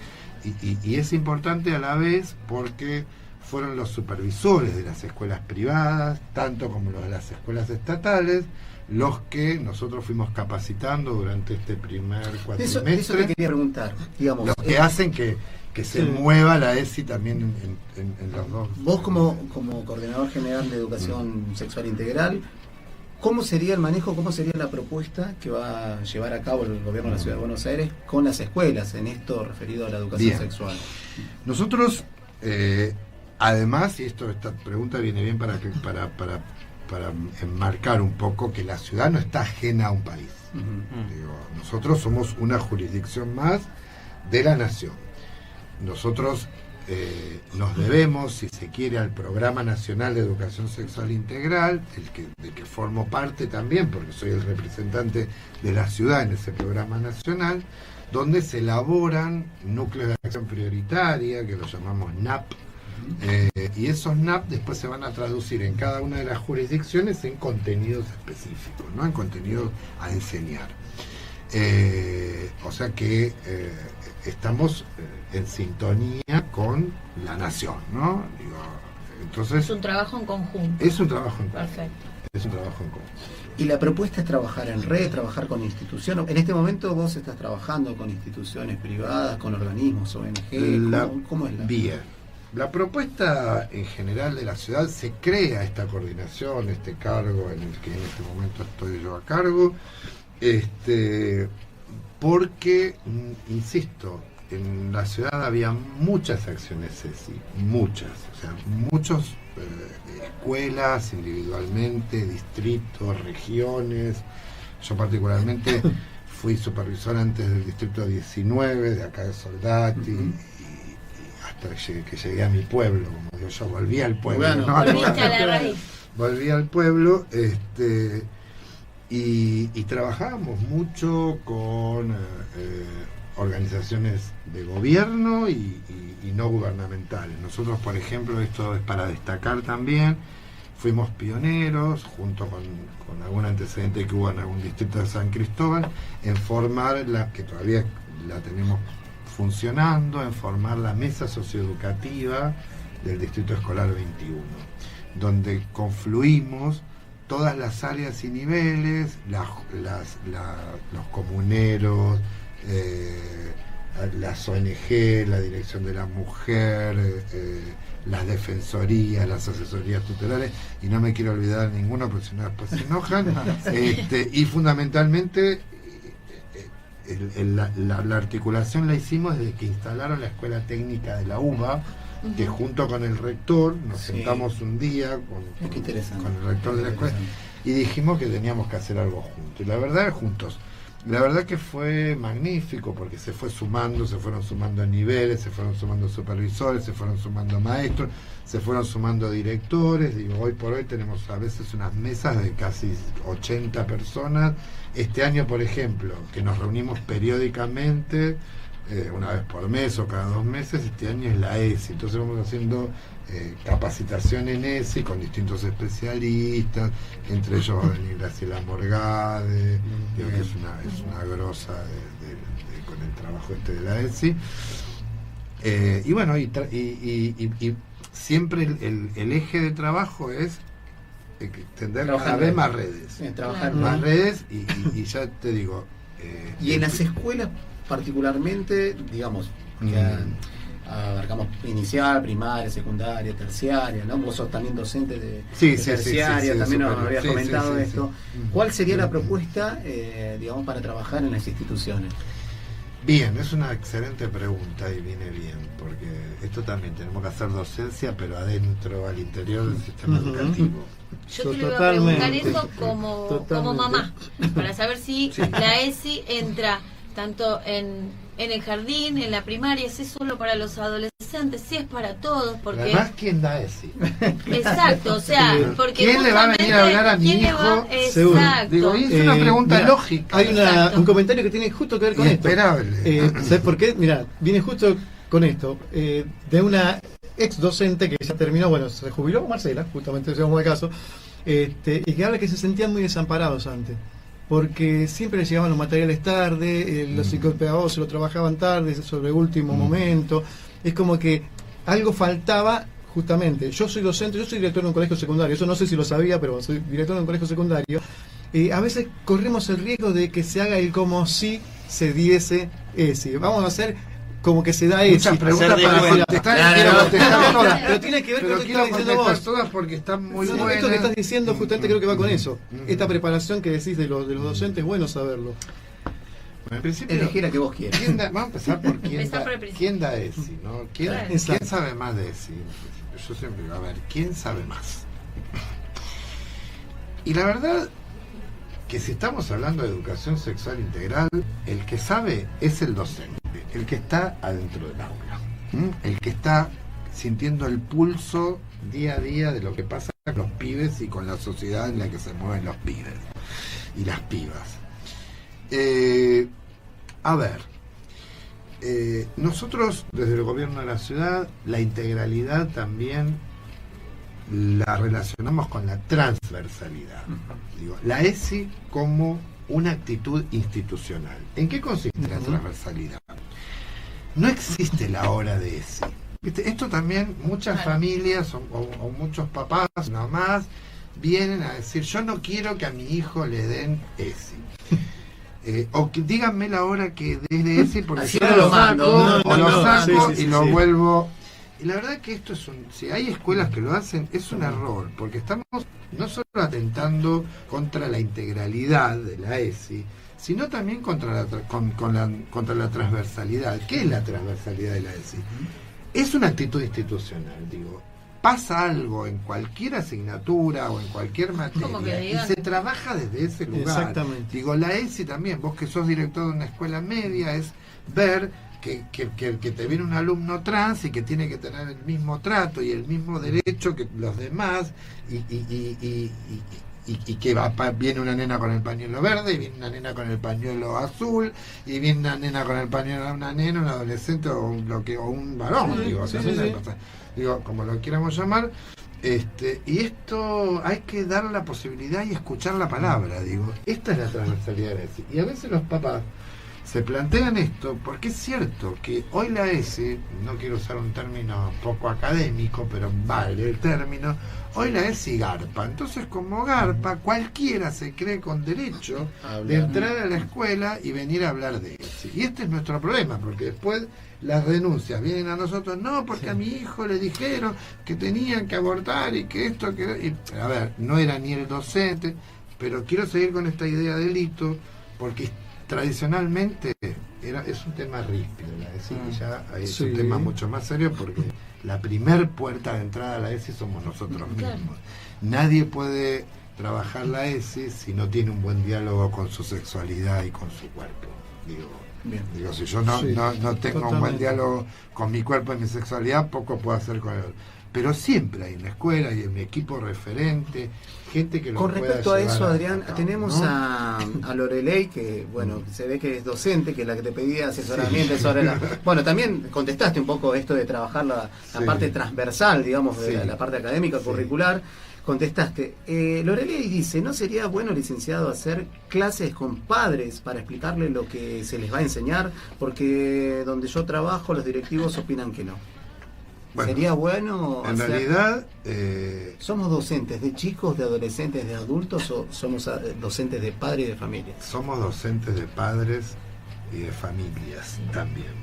y es importante a la vez porque fueron los supervisores de las escuelas privadas, tanto como los de las escuelas estatales, los que nosotros fuimos capacitando durante este primer Eso te cuatrimestre, quería preguntar, digamos. los que hacen que se mueva la ESI también en los dos. Vos como coordinador general de educación sexual integral, ¿cómo sería el manejo, cómo sería la propuesta que va a llevar a cabo el gobierno de la Ciudad de Buenos Aires con las escuelas en esto referido a la educación Bien. sexual? Nosotros, además, y esta pregunta viene bien para enmarcar un poco que la ciudad no está ajena a un país. Nosotros somos una jurisdicción más de la nación. Nosotros nos debemos, si se quiere, al Programa Nacional de Educación Sexual Integral, del que formo parte también, porque soy el representante de la ciudad en ese programa nacional, donde se elaboran núcleos de acción prioritaria, que los llamamos NAP, y esos NAP después se van a traducir en cada una de las jurisdicciones en contenidos específicos, ¿no? En contenidos a enseñar. O sea que estamos en sintonía con la nación, ¿no? Entonces Es un trabajo en conjunto. es un trabajo en conjunto. Perfecto. Es un trabajo en conjunto. Y la propuesta es trabajar en red, trabajar con instituciones. En este momento vos estás trabajando con instituciones privadas, con organismos, ONG. ¿Cómo es la? Bien. la propuesta en general de la ciudad, se crea esta coordinación, este cargo en el que en este momento estoy yo a cargo, porque, insisto, en la ciudad había muchas acciones ESI, muchas, o sea, muchas escuelas individualmente, distritos, regiones. Yo particularmente fui supervisor antes del distrito 19, de acá de Soldati, y hasta que llegué a mi pueblo, como digo yo, volví al pueblo. Bueno, volviste a la raíz. Volví al pueblo, y trabajábamos mucho con organizaciones de gobierno y no gubernamentales. Nosotros, por ejemplo, esto es para destacar también, fuimos pioneros, junto con algún antecedente que hubo en algún distrito de San Cristóbal, en formar, que todavía la tenemos funcionando, en formar la mesa socioeducativa del Distrito Escolar 21, donde confluimos todas las áreas y niveles, los comuneros, las ONG, la Dirección de la Mujer, las defensorías, las asesorías tutelares, y no me quiero olvidar ninguno porque si no después se enojan, y fundamentalmente la articulación la hicimos desde que instalaron la Escuela Técnica de la UBA, que junto con el rector nos sentamos un día con el rector de la escuela y dijimos que teníamos que hacer algo juntos, y la verdad juntos. La verdad que fue magnífico porque se fueron sumando niveles, se fueron sumando supervisores, se fueron sumando maestros, se fueron sumando directores. Digo, hoy por hoy tenemos a veces unas mesas de casi 80 personas. Este año, por ejemplo, que nos reunimos periódicamente, una vez por mes o cada 2 meses, este año es la ESI. Entonces vamos haciendo capacitación en ESI con distintos especialistas, entre ellos va a venir Graciela Morgade, digo que es una grosa con el trabajo de la ESI, y bueno, y siempre el eje de trabajo es tender cada vez más redes, trabajar más redes, y ya te digo, y en las escuelas particularmente, digamos, que abarcamos inicial, primaria, secundaria, terciaria, ¿no? Vos sos también docente de terciaria, también nos habías comentado esto. ¿Cuál sería la propuesta, digamos, para trabajar en las instituciones? Bien, es una excelente pregunta y viene bien, porque esto también tenemos que hacer docencia, pero adentro, al interior del sistema educativo. Yo te lo iba a preguntar eso como mamá, para saber si la ESI entra tanto en el jardín, en la primaria, si es solo para los adolescentes, si es para todos, porque... Además, ¿quién da ESI? Exacto, o sea, porque... ¿Quién le va a venir a hablar a mi hijo? Exacto. Digo, es una pregunta lógica. Hay un comentario que tiene justo que ver con esto. ¿Sabes por qué? Mira, viene justo con esto, de una ex docente que ya terminó, bueno, se jubiló, Marcela, justamente llegamos al caso, y que habla que se sentían muy desamparados antes, porque siempre les llegaban los materiales tarde, los psicopedagogos se lo trabajaban tarde, sobre último momento. Es como que algo faltaba, justamente. Yo soy docente, yo soy director de un colegio secundario, eso no sé si lo sabía, pero soy director de un colegio secundario. A veces corremos el riesgo de que se haga el como si se diese ese. Vamos a hacer como que se da ese. Muchas preguntas para contestar, quiero contestar todas. Pero tiene que ver con lo que estás diciendo vos. Todas porque están muy buenas. Esto que estás diciendo justamente creo que va con eso. Esta preparación que decís de los docentes, bueno saberlo. Bueno, en principio, elegir a que vos quieras. Vamos a empezar por quién da ESI, ¿no? ¿Quién sabe más de ESI? Yo siempre digo, a ver, ¿quién sabe más? Y la verdad que si estamos hablando de educación sexual integral, el que sabe es el docente, el que está adentro del aula, el que está sintiendo el pulso día a día de lo que pasa con los pibes y con la sociedad en la que se mueven los pibes y las pibas. A ver, nosotros desde el gobierno de la ciudad la integralidad también la relacionamos con la transversalidad. Digo, la ESI como una actitud institucional. ¿En qué consiste la transversalidad? No existe la hora de ESI. Esto también muchas familias o muchos papás, mamás, vienen a decir, yo no quiero que a mi hijo le den ESI. O que díganme la hora que dé de ESI porque así yo lo saco y lo vuelvo. Y la verdad que esto es si hay escuelas que lo hacen, es un error, porque estamos no solo atentando contra la integralidad de la ESI, sino también contra la transversalidad. ¿Qué es la transversalidad de la ESI? Es una actitud institucional, digo. Pasa algo en cualquier asignatura o en cualquier materia y se trabaja desde ese lugar. Exactamente. Digo, la ESI también, vos que sos director de una escuela media, es ver que te viene un alumno trans y que tiene que tener el mismo trato y el mismo derecho que los demás y que viene una nena con el pañuelo verde y viene una nena con el pañuelo azul y viene una nena con el pañuelo, una nena, un adolescente o un varón, digo, o sea, digo, como lo quieramos llamar, y esto hay que dar la posibilidad y escuchar la palabra, digo, esta es la transversalidad de la ESI. Y a veces los papás se plantean esto porque es cierto que hoy la ESI, no quiero usar un término poco académico, pero vale el término, hoy la ESI garpa. Entonces, como garpa, cualquiera se cree con derecho de entrar a la escuela y venir a hablar de ESI. Y este es nuestro problema, porque después las denuncias vienen a nosotros, no, porque a mi hijo le dijeron que tenían que abortar y que esto, que... Y, a ver, no era ni el docente, pero quiero seguir con esta idea del hito, porque tradicionalmente es un tema ríspido, la ESI, y ya es un tema mucho más serio, porque la primer puerta de entrada a la ESI somos nosotros mismos. Nadie puede trabajar la ESI si no tiene un buen diálogo con su sexualidad y con su cuerpo. Digo, si yo no tengo un buen diálogo con mi cuerpo y mi sexualidad, poco puedo hacer con él. Pero siempre hay una escuela y un equipo referente, gente que lo Con respecto a eso, Adrián, tenemos, ¿no? a Loreley, que bueno, se ve que es docente, que es la que te pedía asesoramiento sobre la... Bueno, también contestaste un poco esto de trabajar la parte transversal, digamos, de la parte académica, curricular. Contestaste. Loreley dice, ¿no sería bueno, licenciado, hacer clases con padres para explicarles lo que se les va a enseñar? Porque donde yo trabajo, los directivos opinan que no. Bueno, ¿sería bueno? En realidad... ¿Somos docentes de chicos, de adolescentes, de adultos o somos docentes de padres y de familias? Somos docentes de padres y de familias también.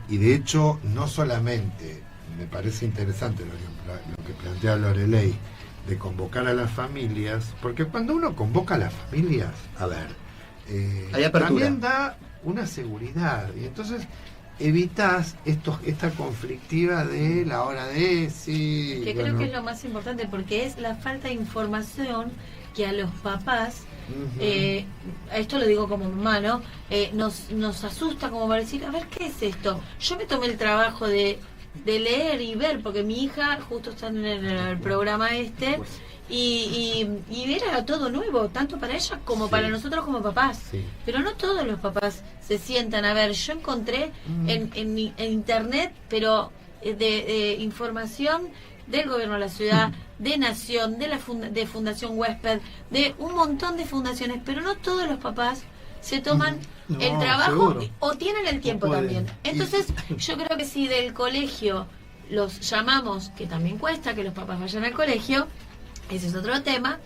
Y de hecho, no solamente, me parece interesante lo que plantea Loreley, de convocar a las familias, porque cuando uno convoca a las familias, a ver, también da una seguridad, y entonces evitas esta conflictiva de la hora de ESI. Que creo que es lo más importante, porque es la falta de información que a los papás, esto lo digo como mamá, ¿no? Nos asusta como para decir, a ver, ¿qué es esto? Yo me tomé el trabajo de leer y ver, porque mi hija justo está en el programa y era todo nuevo, tanto para ella como para nosotros como papás. Pero no todos los papás se sientan. A ver, yo encontré en internet, pero de información del gobierno de la ciudad, de Nación, de Fundación Huésped, de un montón de fundaciones, pero no todos los papás se toman el trabajo o tienen el tiempo también. Entonces, yo creo que si del colegio los llamamos, que también cuesta que los papás vayan al colegio, ese es otro tema,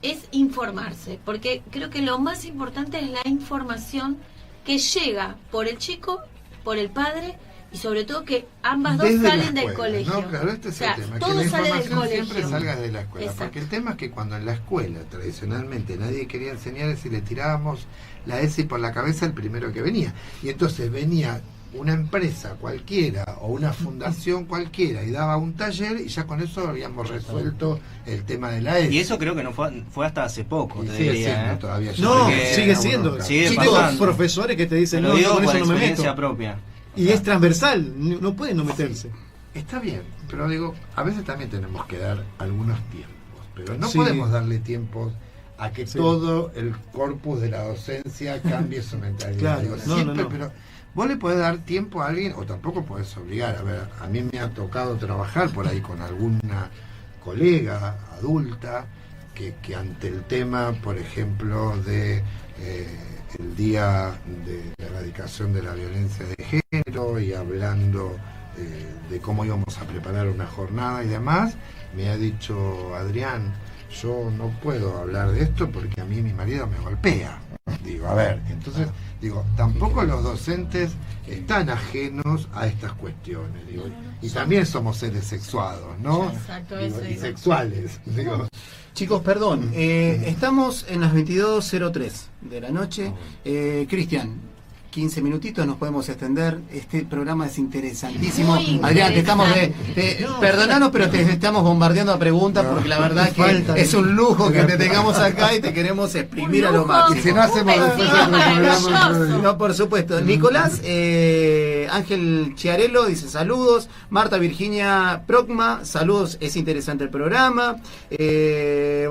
es informarse, porque creo que lo más importante es la información que llega por el chico, por el padre, y sobre todo que ambas dos salen del colegio. No, claro, este es el tema, todo que la sale del información colegio. siempre salga de la escuela. Exacto. Porque el tema es que cuando en la escuela tradicionalmente nadie quería enseñar ESI, le tirábamos la ESI por la cabeza el primero que venía. Y entonces venía una empresa cualquiera o una fundación cualquiera y daba un taller y ya con eso habíamos resuelto el tema de la ESI. Y eso creo que no fue hasta hace poco, te sigue diría, siendo todavía. No, Porque sigue siendo. sigue Chicos, pasando. profesores que te dicen, Lo no, digo yo con por eso no me experiencia meto. propia. Y es transversal, no pueden no meterse. Está bien, pero digo, a veces también tenemos que dar algunos tiempos, pero no Sí. podemos darle tiempos a que todo el corpus de la docencia cambie su mentalidad. Claro, Digo, no, siempre, no. pero vos le podés dar tiempo a alguien o tampoco podés obligar. A ver, a mí me ha tocado trabajar por ahí con alguna colega adulta que ante el tema, por ejemplo, de el día de la erradicación de la violencia de género y hablando de cómo íbamos a preparar una jornada y demás, me ha dicho, Adrián, yo no puedo hablar de esto porque a mí mi marido me golpea. Digo, a ver, entonces Digo, tampoco los docentes están ajenos a estas cuestiones, digo, y también somos seres sexuados, ¿no? Exacto, Digo, eso y digo. sexuales, digo. Chicos, perdón, estamos en las 22:03 de la noche. Cristian, 15 minutitos nos podemos extender. Este programa es interesantísimo. Muy Adrián, te estamos interesante. perdonanos, pero te estamos bombardeando a preguntas porque la verdad que es un lujo que te tengamos acá y te queremos exprimir a lo máximo. Y si no hacemos después otro programa, No, por supuesto. Nicolás Ángel Chiarello dice saludos. Marta Virginia Procma, saludos, es interesante el programa.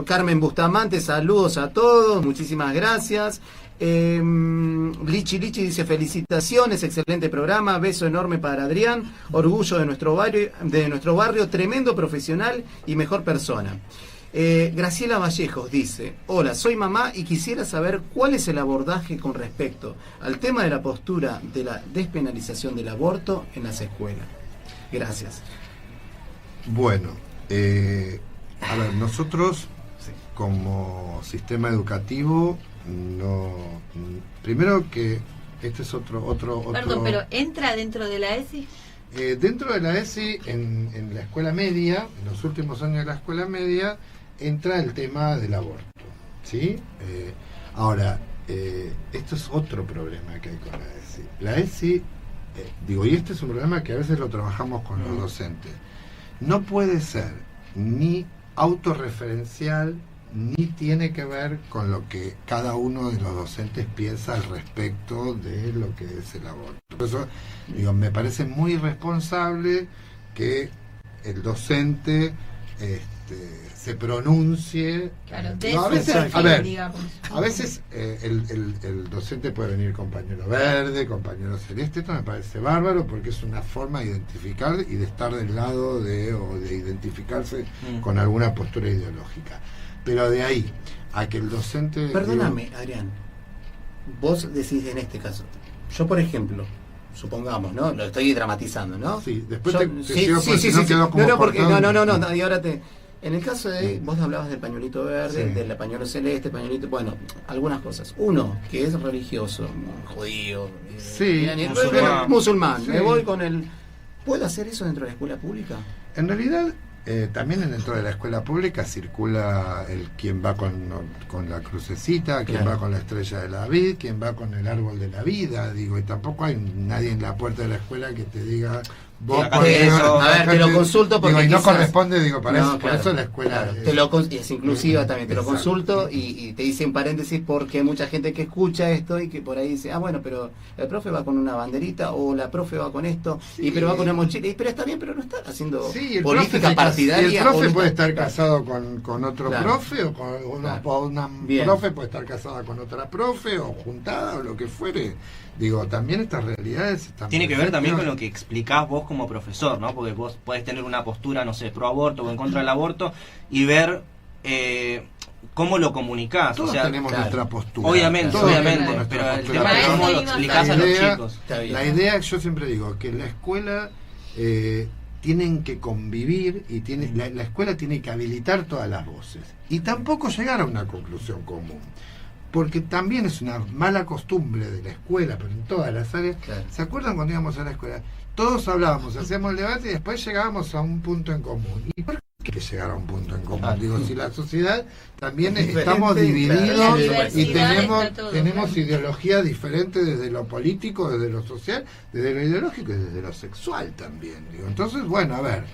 Carmen Bustamante, saludos a todos, muchísimas gracias. Lichi dice felicitaciones, excelente programa, beso enorme para Adrián, orgullo de nuestro barrio, tremendo profesional y mejor persona. Graciela Vallejos dice: hola, soy mamá y quisiera saber cuál es el abordaje con respecto al tema de la postura de la despenalización del aborto en las escuelas. Gracias. Bueno, a ver, nosotros como sistema educativo no, primero que este es otro Perdón, pero ¿entra dentro de la ESI? Dentro de la ESI, en la escuela media, en los últimos años de la escuela media, entra el tema del aborto, ¿sí? Ahora, esto es otro problema que hay con la ESI. La ESI, y este es un problema que a veces lo trabajamos con los docentes, no puede ser ni autorreferencial, ni tiene que ver con lo que cada uno de los docentes piensa al respecto de lo que es el aborto. Por eso, me parece muy irresponsable que el docente se pronuncie. Claro, No, a veces, perfil, a ver, digamos. a veces el docente puede venir con pañuelo verde, con pañuelo celeste. Esto me parece bárbaro porque es una forma de identificar y de estar del lado o de identificarse con alguna postura ideológica. Pero de ahí a que el docente... Perdóname, Adrián, vos decís en este caso, yo por ejemplo, supongamos, ¿no? Lo estoy dramatizando, ¿no? Sí, después Yo, te sigo porque si no quedó como porque cortado. no, y ahora en el caso de, vos hablabas del pañuelito verde, del pañuelo celeste, pañuelito, bueno, algunas cosas. Uno, que es religioso, judío, musulmán, Sí. me voy con el... ¿Puedo hacer eso dentro de la escuela pública? En realidad, también dentro de la escuela pública circula quien va con la crucecita, quien va con la estrella de David, quien va con el árbol de la vida, y tampoco hay nadie en la puerta de la escuela que te diga... Vos eso, a ver, te lo consulto porque y no quizás... corresponde, para eso, No, por claro, eso la escuela claro, es inclusiva también, te lo Exacto. consulto y te dice en paréntesis porque hay mucha gente que escucha esto y que por ahí dice, bueno, pero el profe va con una banderita o la profe va con esto, pero va con una mochila, pero está bien, pero no está haciendo el política profe partidaria. el profe o no puede está- estar casado con otro Claro. profe o con una Bien. profe puede estar casada con otra profe o juntada o lo que fuere. También estas realidades están Tiene que ver también con lo presentes. que explicás vos como profesor, ¿no? Porque vos podés tener una postura, no sé, pro aborto o en contra del aborto y ver cómo lo comunicás. Todos o sea, tenemos nuestra postura. obviamente, Todos obviamente, tenemos nuestra pero el postura. tema es Para cómo eso lo iba explicás La a los idea- chicos. Está bien. La idea, yo siempre digo, que la escuela tienen que convivir y la escuela tiene que habilitar todas las voces y tampoco llegar a una conclusión común. Porque también es una mala costumbre de la escuela, pero en todas las áreas. Claro. ¿Se acuerdan cuando íbamos a la escuela? Todos hablábamos, hacíamos el debate y después llegábamos a un punto en común. ¿Y por qué hay que llegar a un punto en común? Si la sociedad también Diferente, estamos divididos claro. y La diversidad tenemos está todo, tenemos claro. ideologías diferentes desde lo político, desde lo social, desde lo ideológico y desde lo sexual también. Entonces, bueno, a ver,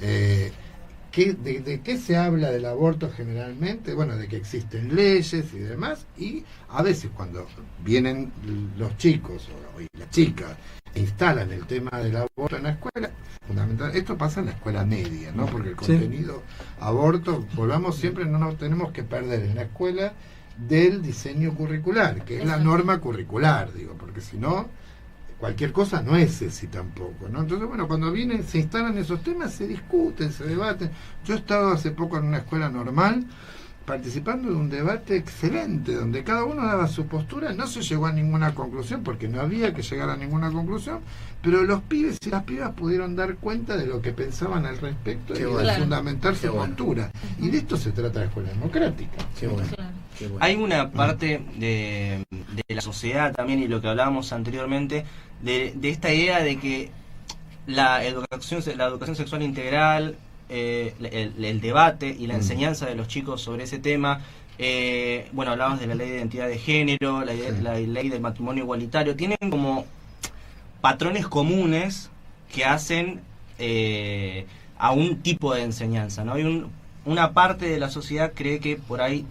¿de qué se habla del aborto generalmente? Bueno, de que existen leyes y demás, y a veces cuando vienen los chicos y las chicas e instalan el tema del aborto en la escuela, fundamental, esto pasa en la escuela media, ¿no? Porque el contenido aborto, volvamos siempre, no nos tenemos que perder en la escuela del diseño curricular, que es la norma curricular, porque si no, cualquier cosa no es ese tampoco, ¿no? Entonces, bueno, cuando se instalan esos temas, se discuten, se debaten. Yo he estado hace poco en una escuela normal participando de un debate excelente, donde cada uno daba su postura, no se llegó a ninguna conclusión, porque no había que llegar a ninguna conclusión, pero los pibes y las pibas pudieron dar cuenta de lo que pensaban al respecto y bueno. de fundamentar Qué su bueno. postura. Y de esto se trata la escuela democrática. Qué bueno. Claro. Qué bueno. Hay una parte de la sociedad también, y lo que hablábamos anteriormente, de esta idea de que la educación sexual integral, el debate y la enseñanza de los chicos sobre ese tema, bueno, hablabas de la ley de identidad de género, la ley del matrimonio igualitario, tienen como patrones comunes que hacen a un tipo de enseñanza, ¿no? Hay una parte de la sociedad cree que por ahí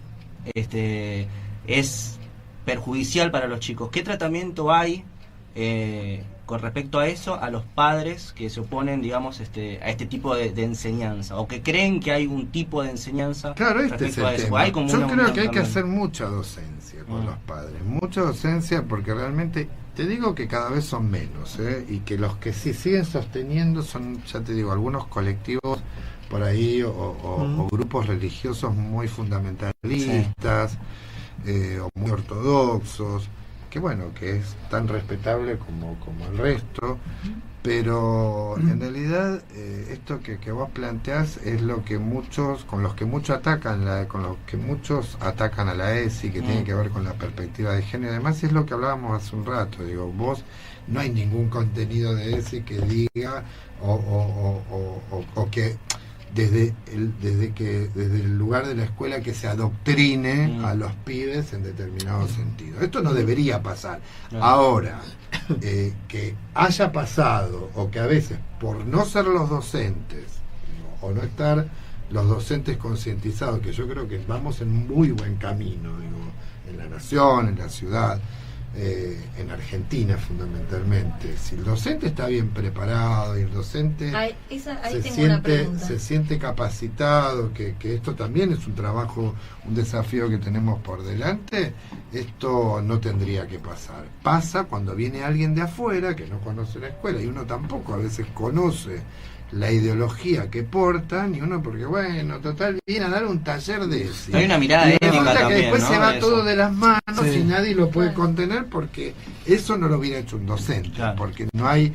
es perjudicial para los chicos. ¿Qué tratamiento hay con respecto a eso, a los padres que se oponen, digamos, a este tipo de enseñanza, o que creen que hay un tipo de enseñanza? Claro, este es el tema. Hay como yo creo que hay que también hacer mucha docencia con los padres, mucha docencia, porque realmente te digo que cada vez son menos, y que los que sí siguen sosteniendo son, ya te digo, algunos colectivos por ahí o grupos religiosos muy fundamentalistas, o muy ortodoxos, que bueno, que es tan respetable como el resto, pero en realidad esto que vos planteás es lo que con los que muchos atacan a la ESI, que tiene que ver con la perspectiva de género. Además es lo que hablábamos hace un rato, digo, vos no hay ningún contenido de ESI que diga o que desde el lugar de la escuela que se adoctrine a los pibes en determinado sentido. Esto no debería pasar. Ahora, que haya pasado, o que a veces por no ser los docentes, o no estar los docentes concientizados, que yo creo que vamos en muy buen camino, digo, en la nación, en la ciudad, en Argentina fundamentalmente. Si el docente está bien preparado y el docente se siente capacitado, que esto también es un trabajo, un desafío que tenemos por delante, esto no tendría que pasar. Pasa cuando viene alguien de afuera que no conoce la escuela, y uno tampoco a veces conoce la ideología que portan, y uno porque bueno, total, viene a dar un taller de eso. Hay una mirada ética también, que después, ¿no?, se va todo de las manos, sí, y nadie lo puede contener, porque eso no lo hubiera hecho un docente, claro, porque no hay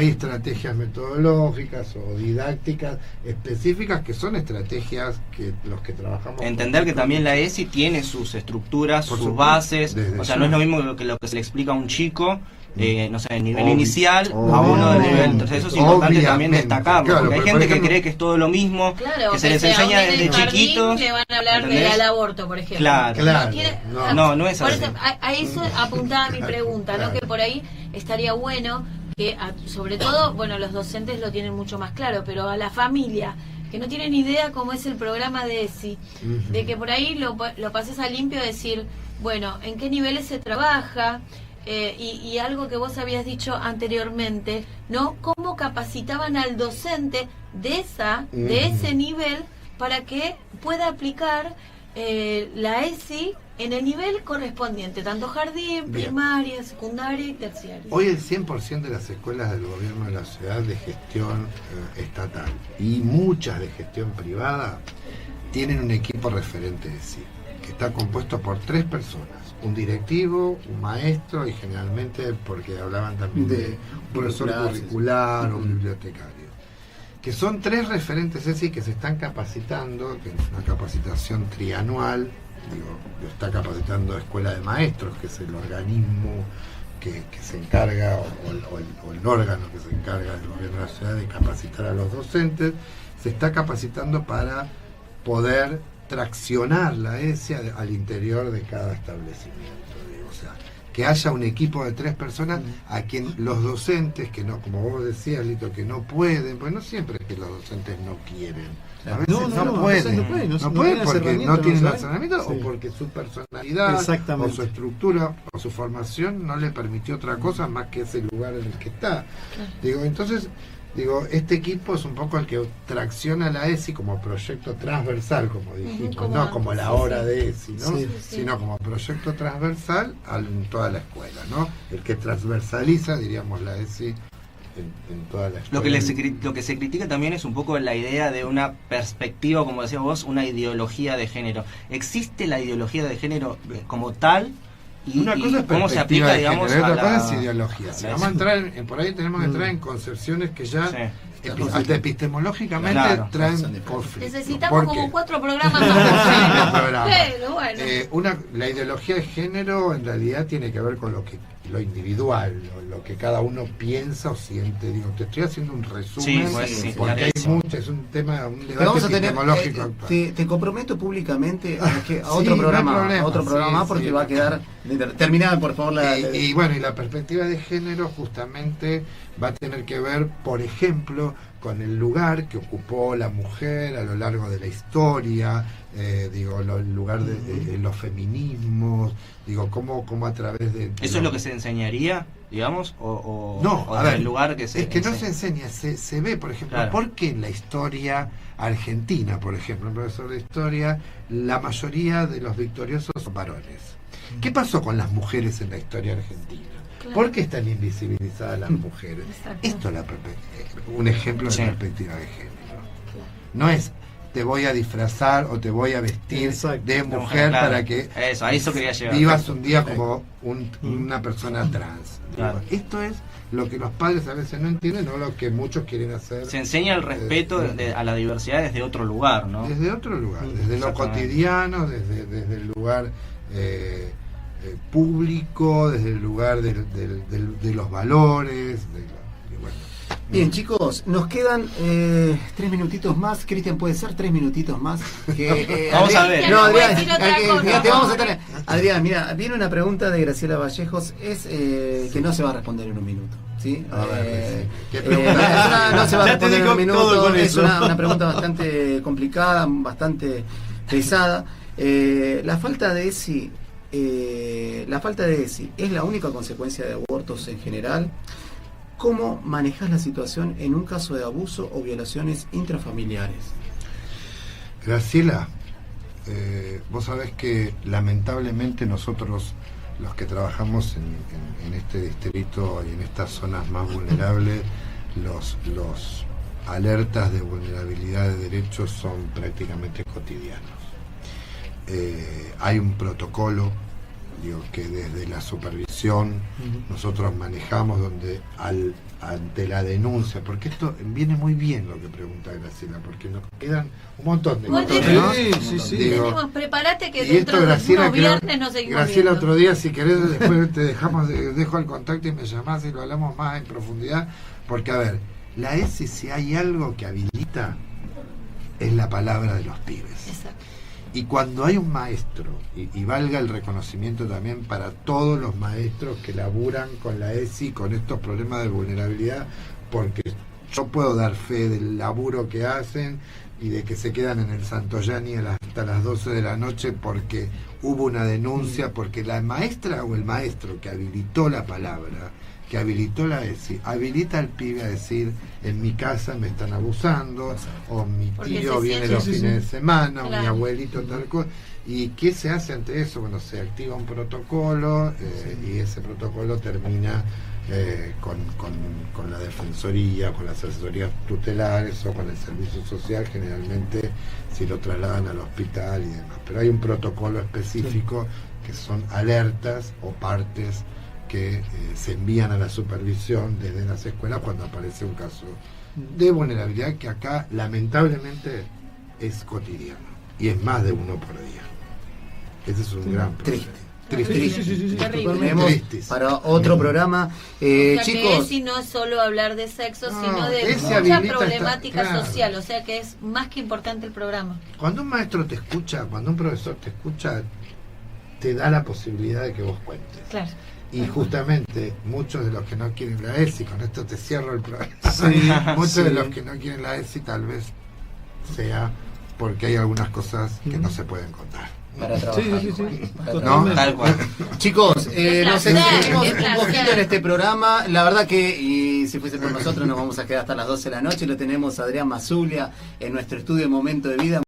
estrategias metodológicas o didácticas específicas, que son estrategias que los que trabajamos... Entender que también la ESI tiene sus estructuras, sus bases, o sea, no es lo mismo que lo que se le explica a un chico, no sé, el nivel inicial a uno del nivel. Entonces eso es importante también destacarlo, claro, porque hay gente que cree que es todo lo mismo, claro, que se les enseña desde chiquitos. Le van a hablar del aborto, por ejemplo. Claro, no es así. Por eso, a eso apuntaba mi pregunta, ¿no? Que por ahí estaría bueno que, sobre todo, bueno, los docentes lo tienen mucho más claro, pero a la familia que no tienen idea cómo es el programa de ESI, de que por ahí lo pases a limpio, decir, bueno, en qué niveles se trabaja. Y algo que vos habías dicho anteriormente, ¿no? Cómo capacitaban al docente de ese nivel para que pueda aplicar la ESI en el nivel correspondiente, tanto jardín, primaria, secundaria y terciaria. Hoy el 100% de las escuelas del gobierno de la ciudad de gestión estatal y muchas de gestión privada tienen un equipo referente de ESI, que está compuesto por 3 personas. Un directivo, un maestro, y generalmente, porque hablaban también de un profesor curricular o un bibliotecario, que son 3 referentes ESI que se están capacitando, que es una capacitación trianual. Lo está capacitando Escuela de Maestros, que es el organismo que se encarga, o el órgano que se encarga del gobierno de la ciudad de capacitar a los docentes. Se está capacitando para poder traccionar la ESI al interior de cada establecimiento, o sea, que haya un equipo de 3 personas a quien los docentes, que no, como vos decías, Lito, que no pueden, pues no siempre es que los docentes no quieren, a veces no pueden porque no tienen razonamiento, o porque su personalidad o su estructura o su formación no le permitió otra cosa más que ese lugar en el que está. Entonces este equipo es un poco el que tracciona la ESI como proyecto transversal, como dijimos, no como la hora de ESI, ¿no? Sino como proyecto transversal en toda la escuela, ¿no? El que transversaliza, diríamos, la ESI en toda la escuela. Lo que se critica también es un poco la idea de una perspectiva, como decías vos, una ideología de género. ¿Existe la ideología de género como tal? Una cosa es cómo se aplica, digamos, otra cosa es ideología. Si vamos a entrar por ahí tenemos que entrar en concepciones que ya hasta epistemológicamente Claro. traen conflicto. Necesitamos como 4 programas Sí, más. programa. Pero bueno. La ideología de género en realidad tiene que ver con lo individual, lo que cada uno piensa o siente. Digo, te estoy haciendo un resumen, Sí, pues, sí, porque hay eso. mucho, es un tema, un Te debate vamos a tener, epistemológico actual. te comprometo públicamente a Sí, otro no hay programa, problema, otro programa más, sí, porque sí. va a quedar. Terminada, por favor, Y bueno, y la perspectiva de género justamente va a tener que ver, por ejemplo, con el lugar que ocupó la mujer a lo largo de la historia, el lugar de los feminismos, cómo a través de... ¿Eso es lo que se enseñaría, digamos? ¿O No, o a desde ver, el lugar que se es que no se enseña? enseña, se ve, por ejemplo, Claro. porque en la historia argentina, por ejemplo, un profesor de historia, la mayoría de los victoriosos son varones. ¿Qué pasó con las mujeres en la historia argentina? Claro. ¿Por qué están invisibilizadas las mujeres? Exacto. Esto es un ejemplo de Sí. perspectiva de género. No es te voy a disfrazar o te voy a vestir Exacto. de mujer Claro. para que Eso, a eso quería llegar. vivas un día como una persona trans. Claro. Esto es lo que los padres a veces no entienden o lo que muchos quieren hacer Se enseña el respeto a la diversidad desde otro lugar, ¿no? desde otro lugar, desde lo Exactamente. cotidiano, desde el lugar público, desde el lugar de los valores. Bien, chicos, nos quedan 3 minutitos más. Cristian, ¿puede ser 3 minutitos más? Vamos a ver. No, Adrián, Decir otra cosa. mira, te vamos a tener. Adrián, mira, viene una pregunta de Graciela Vallejos, que no se va a responder en un minuto. ¿Sí? A ver, ¿qué no pregunta? se va a Ya te responder en digo un todo minuto. con Es eso. una pregunta bastante complicada, bastante pesada. La falta de ESI es la única consecuencia de abortos en general. ¿Cómo manejas la situación en un caso de abuso o violaciones intrafamiliares? Graciela, vos sabés que lamentablemente nosotros, los que trabajamos en este distrito y en estas zonas más vulnerables, los alertas de vulnerabilidad de derechos son prácticamente cotidianos. Hay un protocolo que desde la supervisión nosotros manejamos, donde ante la denuncia, porque esto viene muy bien lo que pregunta Graciela, porque nos quedan un montón de Bueno, cosas, ¿no? sí. Tenemos, prepárate que Y dentro esto, de Graciela, unos viernes nos seguimos Graciela, viendo. otro día, si querés, después te dejo el contacto y me llamás y lo hablamos más en profundidad, porque a ver, la ESI, si hay algo que habilita, es la palabra de los pibes. Exacto. Y cuando hay un maestro, y valga el reconocimiento también para todos los maestros que laburan con la ESI, con estos problemas de vulnerabilidad, porque yo puedo dar fe del laburo que hacen y de que se quedan en el Santoyani hasta las 12 de la noche porque hubo una denuncia, porque la maestra o el maestro que habilitó la palabra, que habilitó la ESI, habilita al pibe a decir, en mi casa me están abusando, o mi Porque tío se viene siente- los fines de semana, o mi Claro. abuelito tal cosa. ¿Y qué se hace ante eso? Bueno, se activa un protocolo y ese protocolo termina con la defensoría, con las asesorías tutelares o con el servicio social, generalmente si lo trasladan al hospital y demás. Pero hay un protocolo específico que son alertas o partes que se envían a la supervisión desde las escuelas cuando aparece un caso de vulnerabilidad que acá lamentablemente es cotidiano y es más de uno por día. Ese es un gran problema. Triste. Sí, Terrible. Tenemos Tristes. para otro programa. O sea que Chicos, ESI no es solo hablar de sexo, No, sino de ESI mucha habilita problemática claro. social, o sea que es más que importante el programa. Cuando un maestro te escucha, cuando un profesor te escucha, te da la posibilidad de que vos cuentes. Claro. Y justamente muchos de los que no quieren la ESI, con esto te cierro el programa, muchos sí. de los que no quieren la ESI tal vez sea porque hay algunas cosas que no se pueden contar. para trabajar. Sí. Para No, Totalmente. Tal cual. Chicos, Es nos placer, extendimos es un placer. poquito en este programa. La verdad que, y si fuese por nosotros, nos vamos a quedar hasta las 12 de la noche. Lo tenemos a Adrián Mazulia en nuestro estudio Momento de Vida.